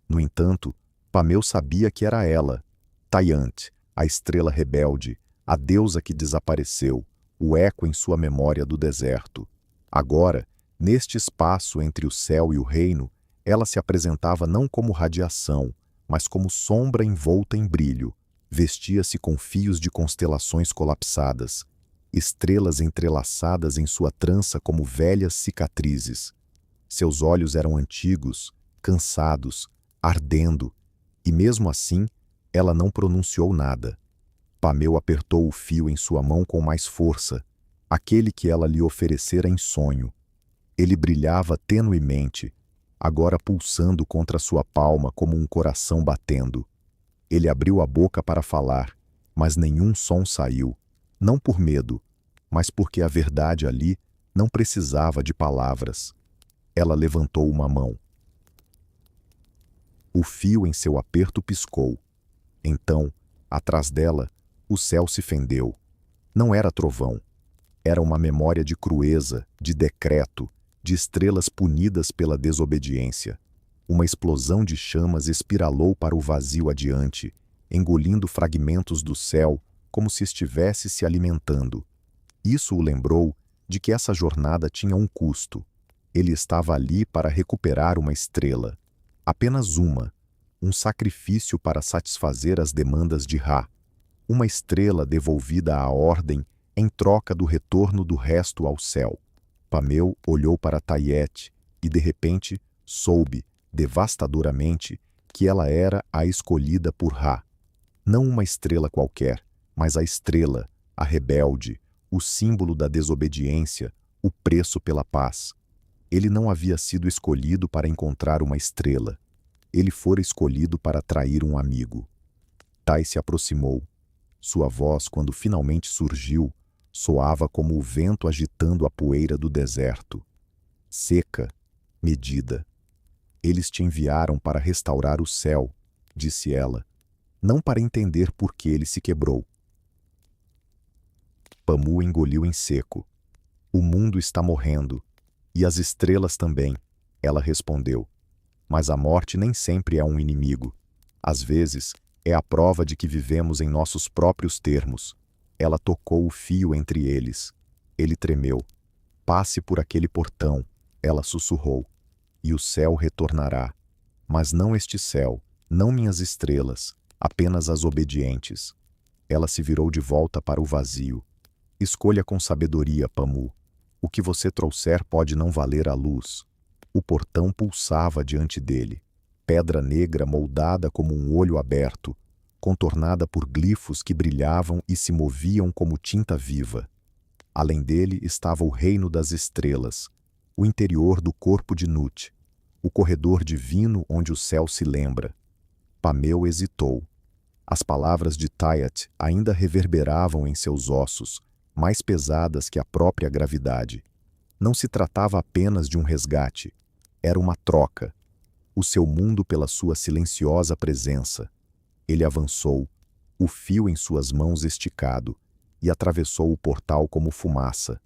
No entanto, Pameu sabia que era ela, Tayant, a estrela rebelde, a deusa que desapareceu, o eco em sua memória do deserto. Agora, neste espaço entre o céu e o reino, ela se apresentava não como radiação, mas como sombra envolta em brilho. Vestia-se com fios de constelações colapsadas, estrelas entrelaçadas em sua trança como velhas cicatrizes. Seus olhos eram antigos, cansados, ardendo, e mesmo assim, ela não pronunciou nada. Pameu apertou o fio em sua mão com mais força, aquele que ela lhe oferecera em sonho. Ele brilhava tenuemente, agora pulsando contra sua palma como um coração batendo. Ele abriu a boca para falar, mas nenhum som saiu, não por medo, mas porque a verdade ali não precisava de palavras. Ela levantou uma mão. O fio em seu aperto piscou. Então, atrás dela, o céu se fendeu. Não era trovão. Era uma memória de crueza, de decreto, de estrelas punidas pela desobediência. Uma explosão de chamas espiralou para o vazio adiante, engolindo fragmentos do céu como se estivesse se alimentando. Isso o lembrou de que essa jornada tinha um custo. Ele estava ali para recuperar uma estrela. Apenas uma. Um sacrifício para satisfazer as demandas de Ra. Uma estrela devolvida à ordem em troca do retorno do resto ao céu. Pameu olhou para Tayet e, de repente, soube, devastadoramente, que ela era a escolhida por Ra. Não uma estrela qualquer, mas a estrela, a rebelde, o símbolo da desobediência, o preço pela paz. Ele não havia sido escolhido para encontrar uma estrela. Ele fora escolhido para trair um amigo. Tai se aproximou. Sua voz, quando finalmente surgiu, soava como o vento agitando a poeira do deserto. Seca, medida. Eles te enviaram para restaurar o céu, disse ela, não para entender por que ele se quebrou. Pamu engoliu em seco. O mundo está morrendo. E as estrelas também, ela respondeu. Mas a morte nem sempre é um inimigo. Às vezes, É a prova de que vivemos em nossos próprios termos. Ela tocou o fio entre eles. Ele tremeu. Passe por aquele portão, ela sussurrou, e o céu retornará. Mas não este céu, não minhas estrelas, apenas as obedientes. Ela se virou de volta para o vazio. Escolha com sabedoria, Pamu. O que você trouxer pode não valer a luz. O portão pulsava diante dele. Pedra negra moldada como um olho aberto, contornada por glifos que brilhavam e se moviam como tinta viva. Além dele estava o reino das estrelas, o interior do corpo de Nut, o corredor divino onde o céu se lembra. Pameu hesitou. As palavras de Tayat ainda reverberavam em seus ossos, mais pesadas que a própria gravidade. Não se tratava apenas de um resgate, era uma troca. O seu mundo pela sua silenciosa presença. Ele avançou, o fio em suas mãos esticado, e atravessou o portal como fumaça.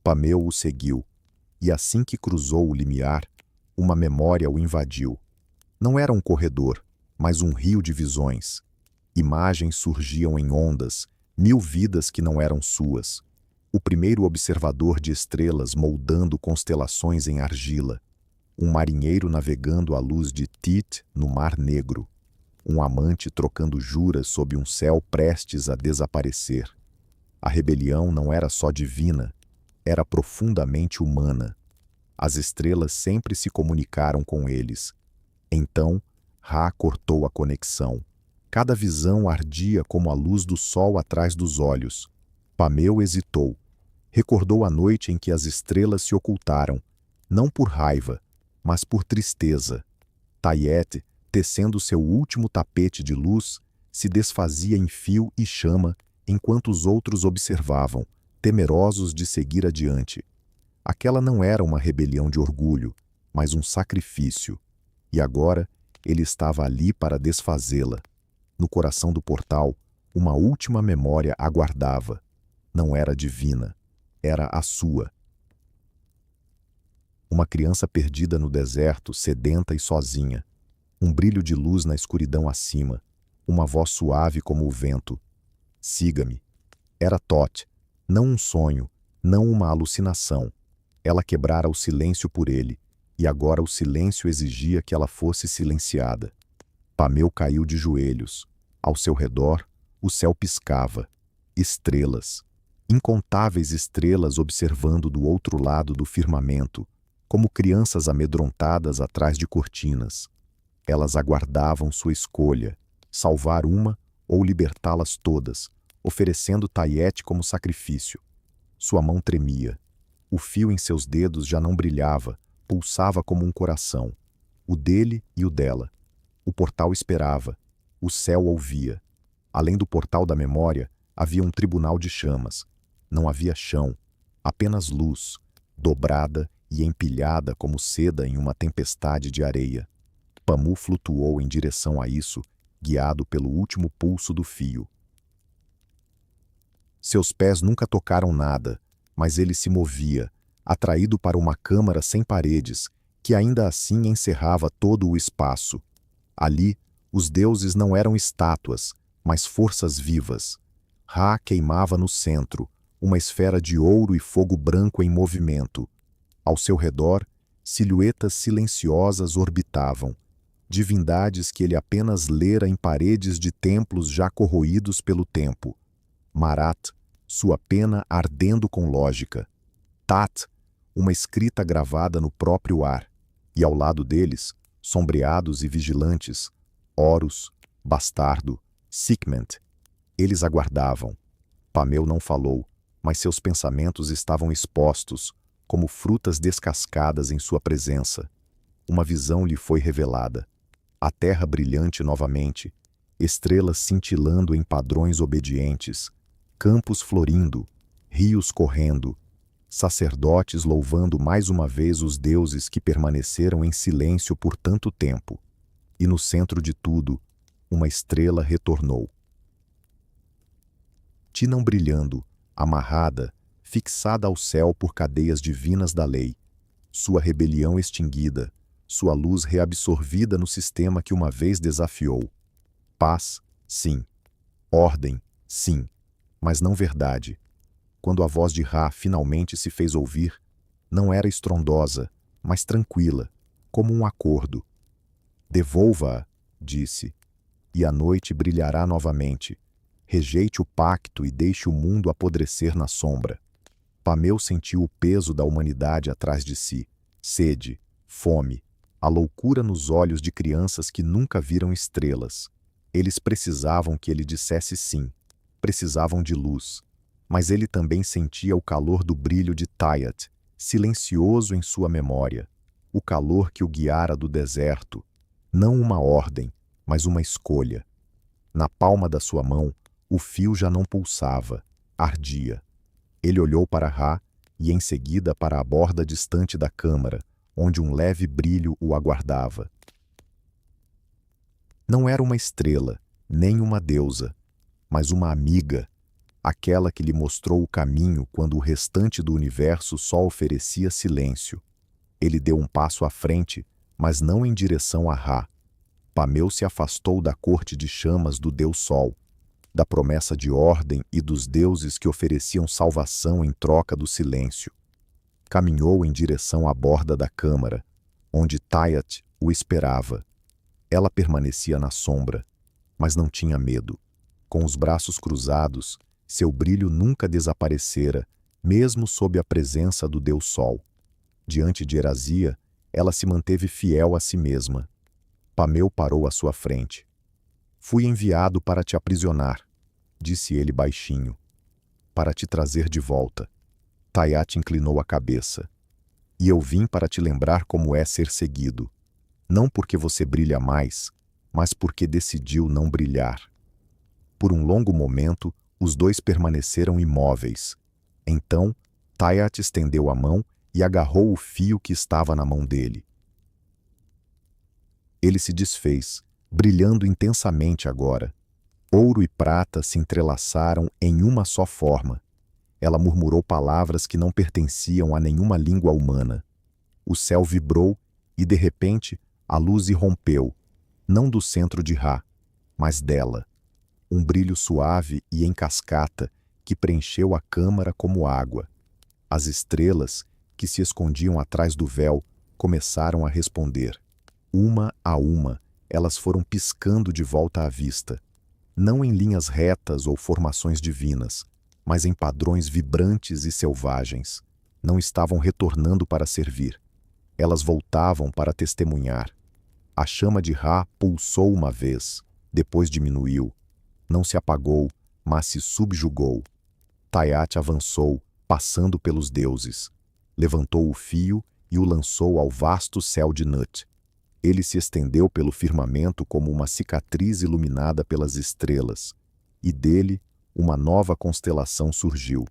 Pameu o seguiu, e assim que cruzou o limiar, uma memória o invadiu. Não era um corredor, mas um rio de visões. Imagens surgiam em ondas, 1000 vidas que não eram suas. O primeiro observador de estrelas moldando constelações em argila. Um marinheiro navegando à luz de Tit no Mar Negro. Um amante trocando juras sob um céu prestes a desaparecer. A rebelião não era só divina, era profundamente humana. As estrelas sempre se comunicaram com eles. Então, Ra cortou a conexão. Cada visão ardia como a luz do sol atrás dos olhos. Pameu hesitou. Recordou a noite em que as estrelas se ocultaram, não por raiva, mas por tristeza. Tayet, tecendo seu último tapete de luz, se desfazia em fio e chama enquanto os outros observavam, temerosos de seguir adiante. Aquela não era uma rebelião de orgulho, mas um sacrifício. E agora ele estava ali para desfazê-la. No coração do portal, uma última memória aguardava. Não era divina, era a sua. Uma criança perdida no deserto, sedenta e sozinha. Um brilho de luz na escuridão acima. Uma voz suave como o vento. Siga-me. Era Tot, não um sonho, não uma alucinação. Ela quebrara o silêncio por ele, e agora o silêncio exigia que ela fosse silenciada. Pameu caiu de joelhos. Ao seu redor, o céu piscava. Estrelas. Incontáveis estrelas observando do outro lado do firmamento, como crianças amedrontadas atrás de cortinas. Elas aguardavam sua escolha, salvar uma ou libertá-las todas, oferecendo Tayet como sacrifício. Sua mão tremia. O fio em seus dedos já não brilhava, pulsava como um coração. O dele e o dela. O portal esperava. O céu ouvia. Além do portal da memória, havia um tribunal de chamas. Não havia chão, apenas luz, dobrada e empilhada como seda em uma tempestade de areia. Pamu flutuou em direção a isso, guiado pelo último pulso do fio. Seus pés nunca tocaram nada, mas ele se movia, atraído para uma câmara sem paredes, que ainda assim encerrava todo o espaço. Ali, os deuses não eram estátuas, mas forças vivas. Ra queimava no centro, uma esfera de ouro e fogo branco em movimento. Ao seu redor, silhuetas silenciosas orbitavam, divindades que ele apenas lera em paredes de templos já corroídos pelo tempo. Marat, sua pena ardendo com lógica. Tat, uma escrita gravada no próprio ar. E ao lado deles, sombreados e vigilantes, Horus, Bastardo, Sekhmet. Eles aguardavam. Pameu não falou, mas seus pensamentos estavam expostos, como frutas descascadas em sua presença. Uma visão lhe foi revelada. A terra brilhante novamente, estrelas cintilando em padrões obedientes, campos florindo, rios correndo, sacerdotes louvando mais uma vez os deuses que permaneceram em silêncio por tanto tempo. E no centro de tudo, uma estrela retornou. Tinam brilhando, amarrada, fixada ao céu por cadeias divinas da lei, sua rebelião extinguida, sua luz reabsorvida no sistema que uma vez desafiou. Paz, sim. Ordem, sim. Mas não verdade. Quando a voz de Ra finalmente se fez ouvir, não era estrondosa, mas tranquila, como um acordo. Devolva-a, disse, e a noite brilhará novamente. Rejeite o pacto e deixe o mundo apodrecer na sombra. Pameu sentiu o peso da humanidade atrás de si. Sede, fome, a loucura nos olhos de crianças que nunca viram estrelas. Eles precisavam que ele dissesse sim. Precisavam de luz. Mas ele também sentia o calor do brilho de Tayat, silencioso em sua memória. O calor que o guiara do deserto. Não uma ordem, mas uma escolha. Na palma da sua mão, o fio já não pulsava, ardia. Ele olhou para Ra e em seguida para a borda distante da câmara, onde um leve brilho o aguardava. Não era uma estrela, nem uma deusa, mas uma amiga, aquela que lhe mostrou o caminho quando o restante do universo só oferecia silêncio. Ele deu um passo à frente, mas não em direção a Ra. Pameu se afastou da corte de chamas do Deus Sol, da promessa de ordem e dos deuses que ofereciam salvação em troca do silêncio. Caminhou em direção à borda da câmara, onde Tayat o esperava. Ela permanecia na sombra, mas não tinha medo. Com os braços cruzados, seu brilho nunca desaparecera, mesmo sob a presença do Deus Sol. Diante de Erazia, ela se manteve fiel a si mesma. Pameu parou à sua frente. Fui enviado para te aprisionar, disse ele baixinho, para te trazer de volta. Tayat inclinou a cabeça. E eu vim para te lembrar como é ser seguido. Não porque você brilha mais, mas porque decidiu não brilhar. Por um longo momento, os dois permaneceram imóveis. Então, Tayat estendeu a mão e agarrou o fio que estava na mão dele. Ele se desfez, brilhando intensamente agora. Ouro e prata se entrelaçaram em uma só forma. Ela murmurou palavras que não pertenciam a nenhuma língua humana. O céu vibrou e, de repente, a luz irrompeu, não do centro de Ra, mas dela. Um brilho suave e em cascata que preencheu a câmara como água. As estrelas, que se escondiam atrás do véu, começaram a responder. Uma a uma, elas foram piscando de volta à vista. Não em linhas retas ou formações divinas, mas em padrões vibrantes e selvagens. Não estavam retornando para servir. Elas voltavam para testemunhar. A chama de Ra pulsou uma vez, depois diminuiu. Não se apagou, mas se subjugou. Tayat avançou, passando pelos deuses. Levantou o fio e o lançou ao vasto céu de Nut. Ele se estendeu pelo firmamento como uma cicatriz iluminada pelas estrelas, e dele uma nova constelação surgiu.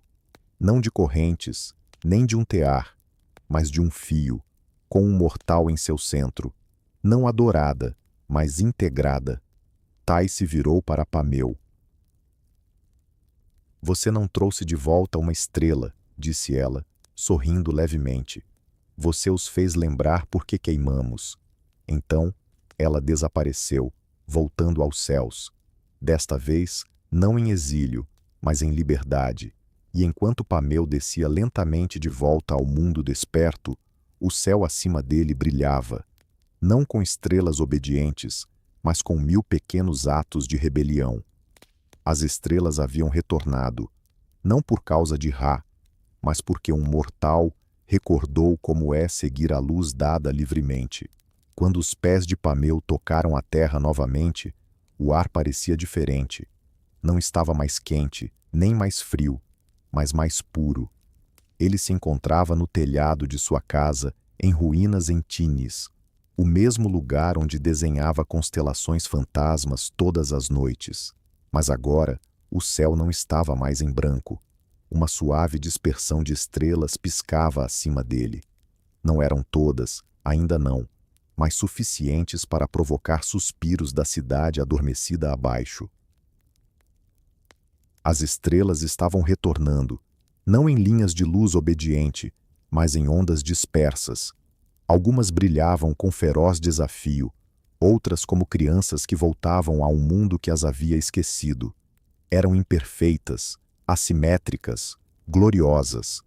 Não de correntes, nem de um tear, mas de um fio, com um mortal em seu centro. Não adorada, mas integrada. Tai se virou para Pameu. Você não trouxe de volta uma estrela, disse ela, sorrindo levemente. Você os fez lembrar por que queimamos. Então, ela desapareceu, voltando aos céus. Desta vez, não em exílio, mas em liberdade. E enquanto Pameu descia lentamente de volta ao mundo desperto, o céu acima dele brilhava, não com estrelas obedientes, mas com 1000 pequenos atos de rebelião. As estrelas haviam retornado, não por causa de Ra, mas porque um mortal recordou como é seguir a luz dada livremente. Quando os pés de Pameu tocaram a terra novamente, o ar parecia diferente. Não estava mais quente, nem mais frio, mas mais puro. Ele se encontrava no telhado de sua casa, em ruínas em Tinis, o mesmo lugar onde desenhava constelações fantasmas todas as noites. Mas agora, o céu não estava mais em branco. Uma suave dispersão de estrelas piscava acima dele. Não eram todas, ainda não, mas suficientes para provocar suspiros da cidade adormecida abaixo. As estrelas estavam retornando, não em linhas de luz obediente, mas em ondas dispersas. Algumas brilhavam com feroz desafio, outras como crianças que voltavam a um mundo que as havia esquecido. Eram imperfeitas, assimétricas, gloriosas.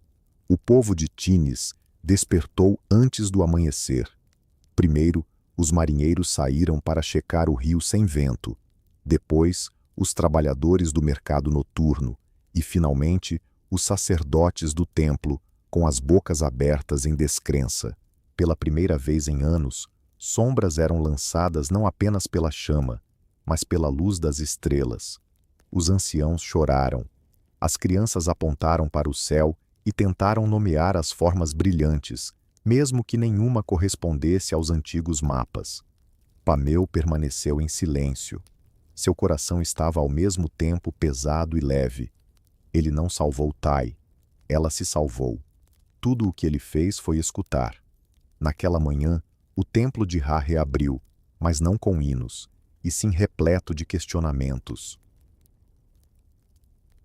O povo de Tines despertou antes do amanhecer. Primeiro, os marinheiros saíram para checar o rio sem vento. Depois, os trabalhadores do mercado noturno. E, finalmente, os sacerdotes do templo, com as bocas abertas em descrença. Pela primeira vez em anos, sombras eram lançadas não apenas pela chama, mas pela luz das estrelas. Os anciãos choraram. As crianças apontaram para o céu e tentaram nomear as formas brilhantes, mesmo que nenhuma correspondesse aos antigos mapas. Pameu permaneceu em silêncio. Seu coração estava ao mesmo tempo pesado e leve. Ele não salvou Tai. Ela se salvou. Tudo o que ele fez foi escutar. Naquela manhã, o templo de Ra reabriu, mas não com hinos, e sim repleto de questionamentos.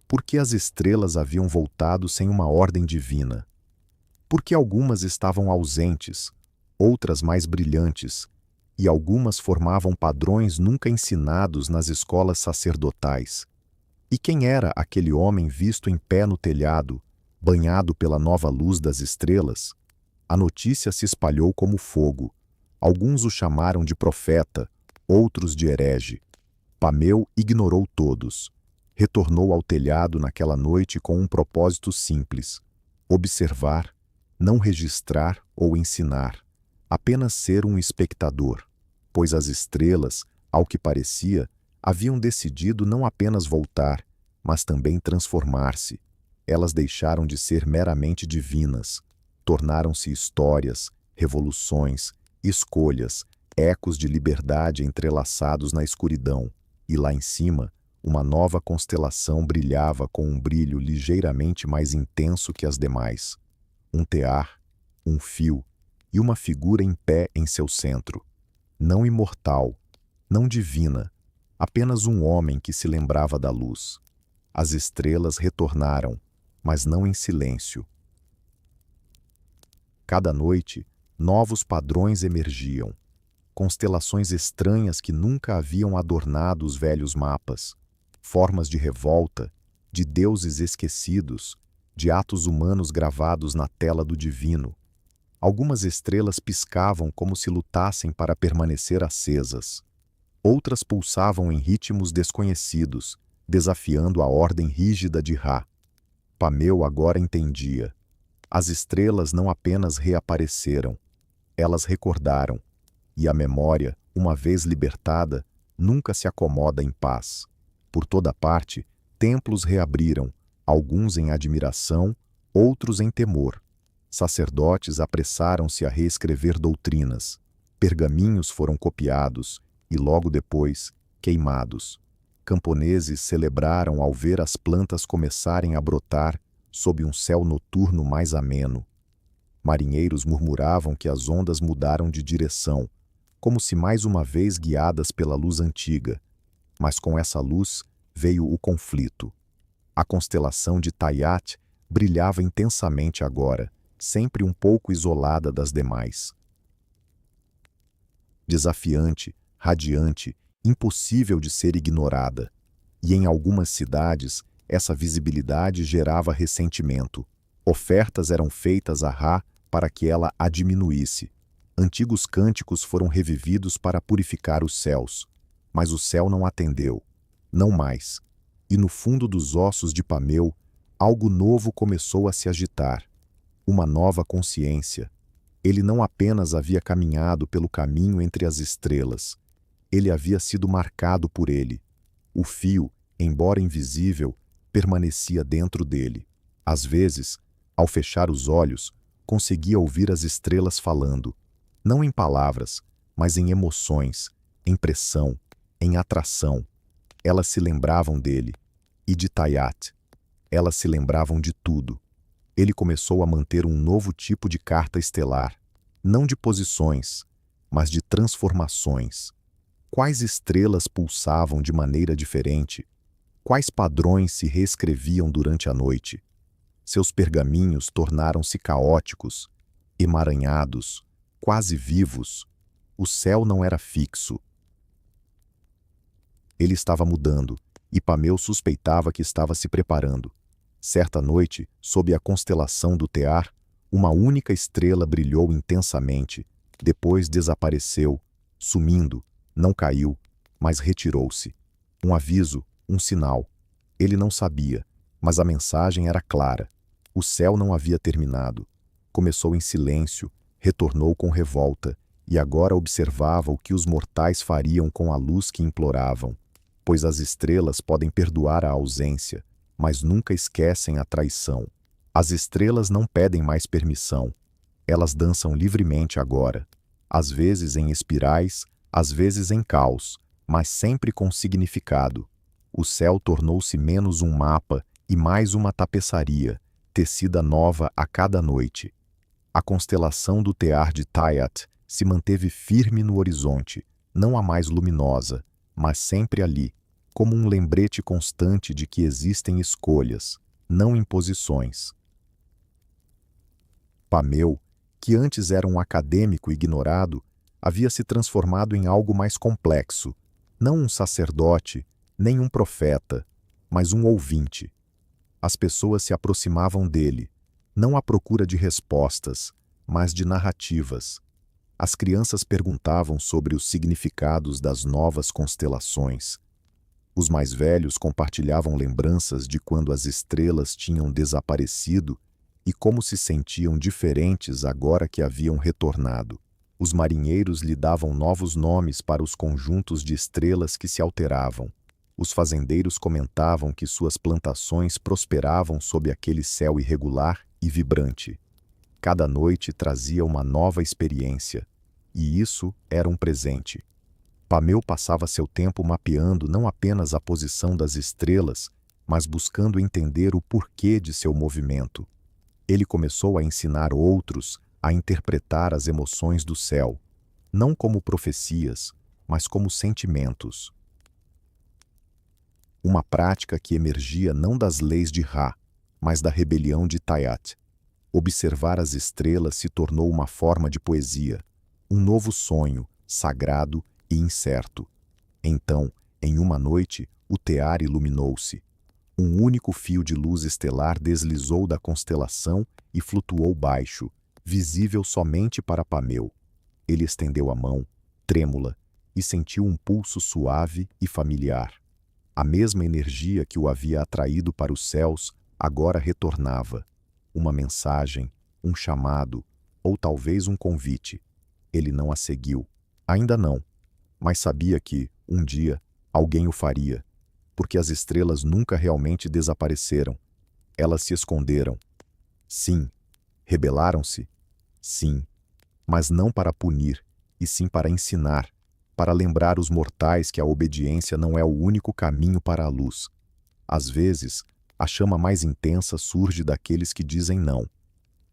Por que as estrelas haviam voltado sem uma ordem divina? Por que algumas estavam ausentes, outras mais brilhantes, e algumas formavam padrões nunca ensinados nas escolas sacerdotais? E quem era aquele homem visto em pé no telhado, banhado pela nova luz das estrelas? A notícia se espalhou como fogo. Alguns o chamaram de profeta, outros de herege. Pameu ignorou todos. Retornou ao telhado naquela noite com um propósito simples: observar, não registrar ou ensinar, apenas ser um espectador, pois as estrelas, ao que parecia, haviam decidido não apenas voltar, mas também transformar-se. Elas deixaram de ser meramente divinas, tornaram-se histórias, revoluções, escolhas, ecos de liberdade entrelaçados na escuridão, e lá em cima, uma nova constelação brilhava com um brilho ligeiramente mais intenso que as demais. Um tear, um fio e uma figura em pé em seu centro. Não imortal, não divina, apenas um homem que se lembrava da luz. As estrelas retornaram, mas não em silêncio. Cada noite, novos padrões emergiam. Constelações estranhas que nunca haviam adornado os velhos mapas. Formas de revolta, de deuses esquecidos, de atos humanos gravados na tela do divino. Algumas estrelas piscavam como se lutassem para permanecer acesas. Outras pulsavam em ritmos desconhecidos, desafiando a ordem rígida de Ra. Pameu agora entendia. As estrelas não apenas reapareceram, elas recordaram. E a memória, uma vez libertada, nunca se acomoda em paz. Por toda parte, templos reabriram, alguns em admiração, outros em temor. Sacerdotes apressaram-se a reescrever doutrinas. Pergaminhos foram copiados e, logo depois, queimados. Camponeses celebraram ao ver as plantas começarem a brotar sob um céu noturno mais ameno. Marinheiros murmuravam que as ondas mudaram de direção, como se mais uma vez guiadas pela luz antiga. Mas com essa luz veio o conflito. A constelação de Tayat brilhava intensamente agora, sempre um pouco isolada das demais. Desafiante, radiante, impossível de ser ignorada. E em algumas cidades, essa visibilidade gerava ressentimento. Ofertas eram feitas a Ra para que ela a diminuísse. Antigos cânticos foram revividos para purificar os céus. Mas o céu não atendeu. Não mais. E no fundo dos ossos de Pameu, algo novo começou a se agitar. Uma nova consciência. Ele não apenas havia caminhado pelo caminho entre as estrelas. Ele havia sido marcado por ele. O fio, embora invisível, permanecia dentro dele. Às vezes, ao fechar os olhos, conseguia ouvir as estrelas falando, não em palavras, mas em emoções, em pressão, em atração. Elas se lembravam dele, e de Tayat. Elas se lembravam de tudo. Ele começou a manter um novo tipo de carta estelar, não de posições, mas de transformações. Quais estrelas pulsavam de maneira diferente? Quais padrões se reescreviam durante a noite? Seus pergaminhos tornaram-se caóticos, emaranhados, quase vivos. O céu não era fixo. Ele estava mudando, e Pameu suspeitava que estava se preparando. Certa noite, sob a constelação do Tear, uma única estrela brilhou intensamente, depois desapareceu, sumindo, não caiu, mas retirou-se. Um aviso, um sinal. Ele não sabia, mas a mensagem era clara. O céu não havia terminado. Começou em silêncio, retornou com revolta, e agora observava o que os mortais fariam com a luz que imploravam. Pois as estrelas podem perdoar a ausência, mas nunca esquecem a traição. As estrelas não pedem mais permissão. Elas dançam livremente agora, às vezes em espirais, às vezes em caos, mas sempre com significado. O céu tornou-se menos um mapa e mais uma tapeçaria, tecida nova a cada noite. A constelação do Tear de Tayat se manteve firme no horizonte, não a mais luminosa, mas sempre ali, como um lembrete constante de que existem escolhas, não imposições. Pameu, que antes era um acadêmico ignorado, havia se transformado em algo mais complexo, não um sacerdote, nem um profeta, mas um ouvinte. As pessoas se aproximavam dele, não à procura de respostas, mas de narrativas. As crianças perguntavam sobre os significados das novas constelações. Os mais velhos compartilhavam lembranças de quando as estrelas tinham desaparecido e como se sentiam diferentes agora que haviam retornado. Os marinheiros lhe davam novos nomes para os conjuntos de estrelas que se alteravam. Os fazendeiros comentavam que suas plantações prosperavam sob aquele céu irregular e vibrante. Cada noite trazia uma nova experiência, e isso era um presente. Pameu passava seu tempo mapeando não apenas a posição das estrelas, mas buscando entender o porquê de seu movimento. Ele começou a ensinar outros a interpretar as emoções do céu, não como profecias, mas como sentimentos. Uma prática que emergia não das leis de Ra, mas da rebelião de Tayat. Observar as estrelas se tornou uma forma de poesia, um novo sonho, sagrado e incerto. Então, em uma noite, o Tear iluminou-se. Um único fio de luz estelar deslizou da constelação e flutuou baixo, visível somente para Pameu. Ele estendeu a mão, trêmula, e sentiu um pulso suave e familiar. A mesma energia que o havia atraído para os céus agora retornava. Uma mensagem, um chamado, ou talvez um convite. Ele não a seguiu. Ainda não. Mas sabia que, um dia, alguém o faria. Porque as estrelas nunca realmente desapareceram. Elas se esconderam. Sim. Rebelaram-se? Sim. Mas não para punir, e sim para ensinar, para lembrar os mortais que a obediência não é o único caminho para a luz. Às vezes, a chama mais intensa surge daqueles que dizem não.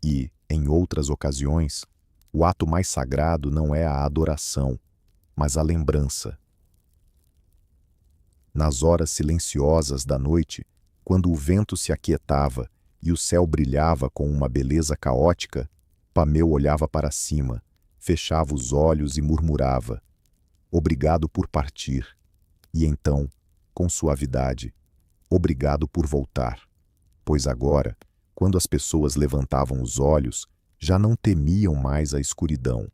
E, em outras ocasiões, o ato mais sagrado não é a adoração, mas a lembrança. Nas horas silenciosas da noite, quando o vento se aquietava e o céu brilhava com uma beleza caótica, Pameu olhava para cima, fechava os olhos e murmurava: "Obrigado por partir." E então, com suavidade: "Obrigado por voltar." Pois agora, quando as pessoas levantavam os olhos, já não temiam mais a escuridão.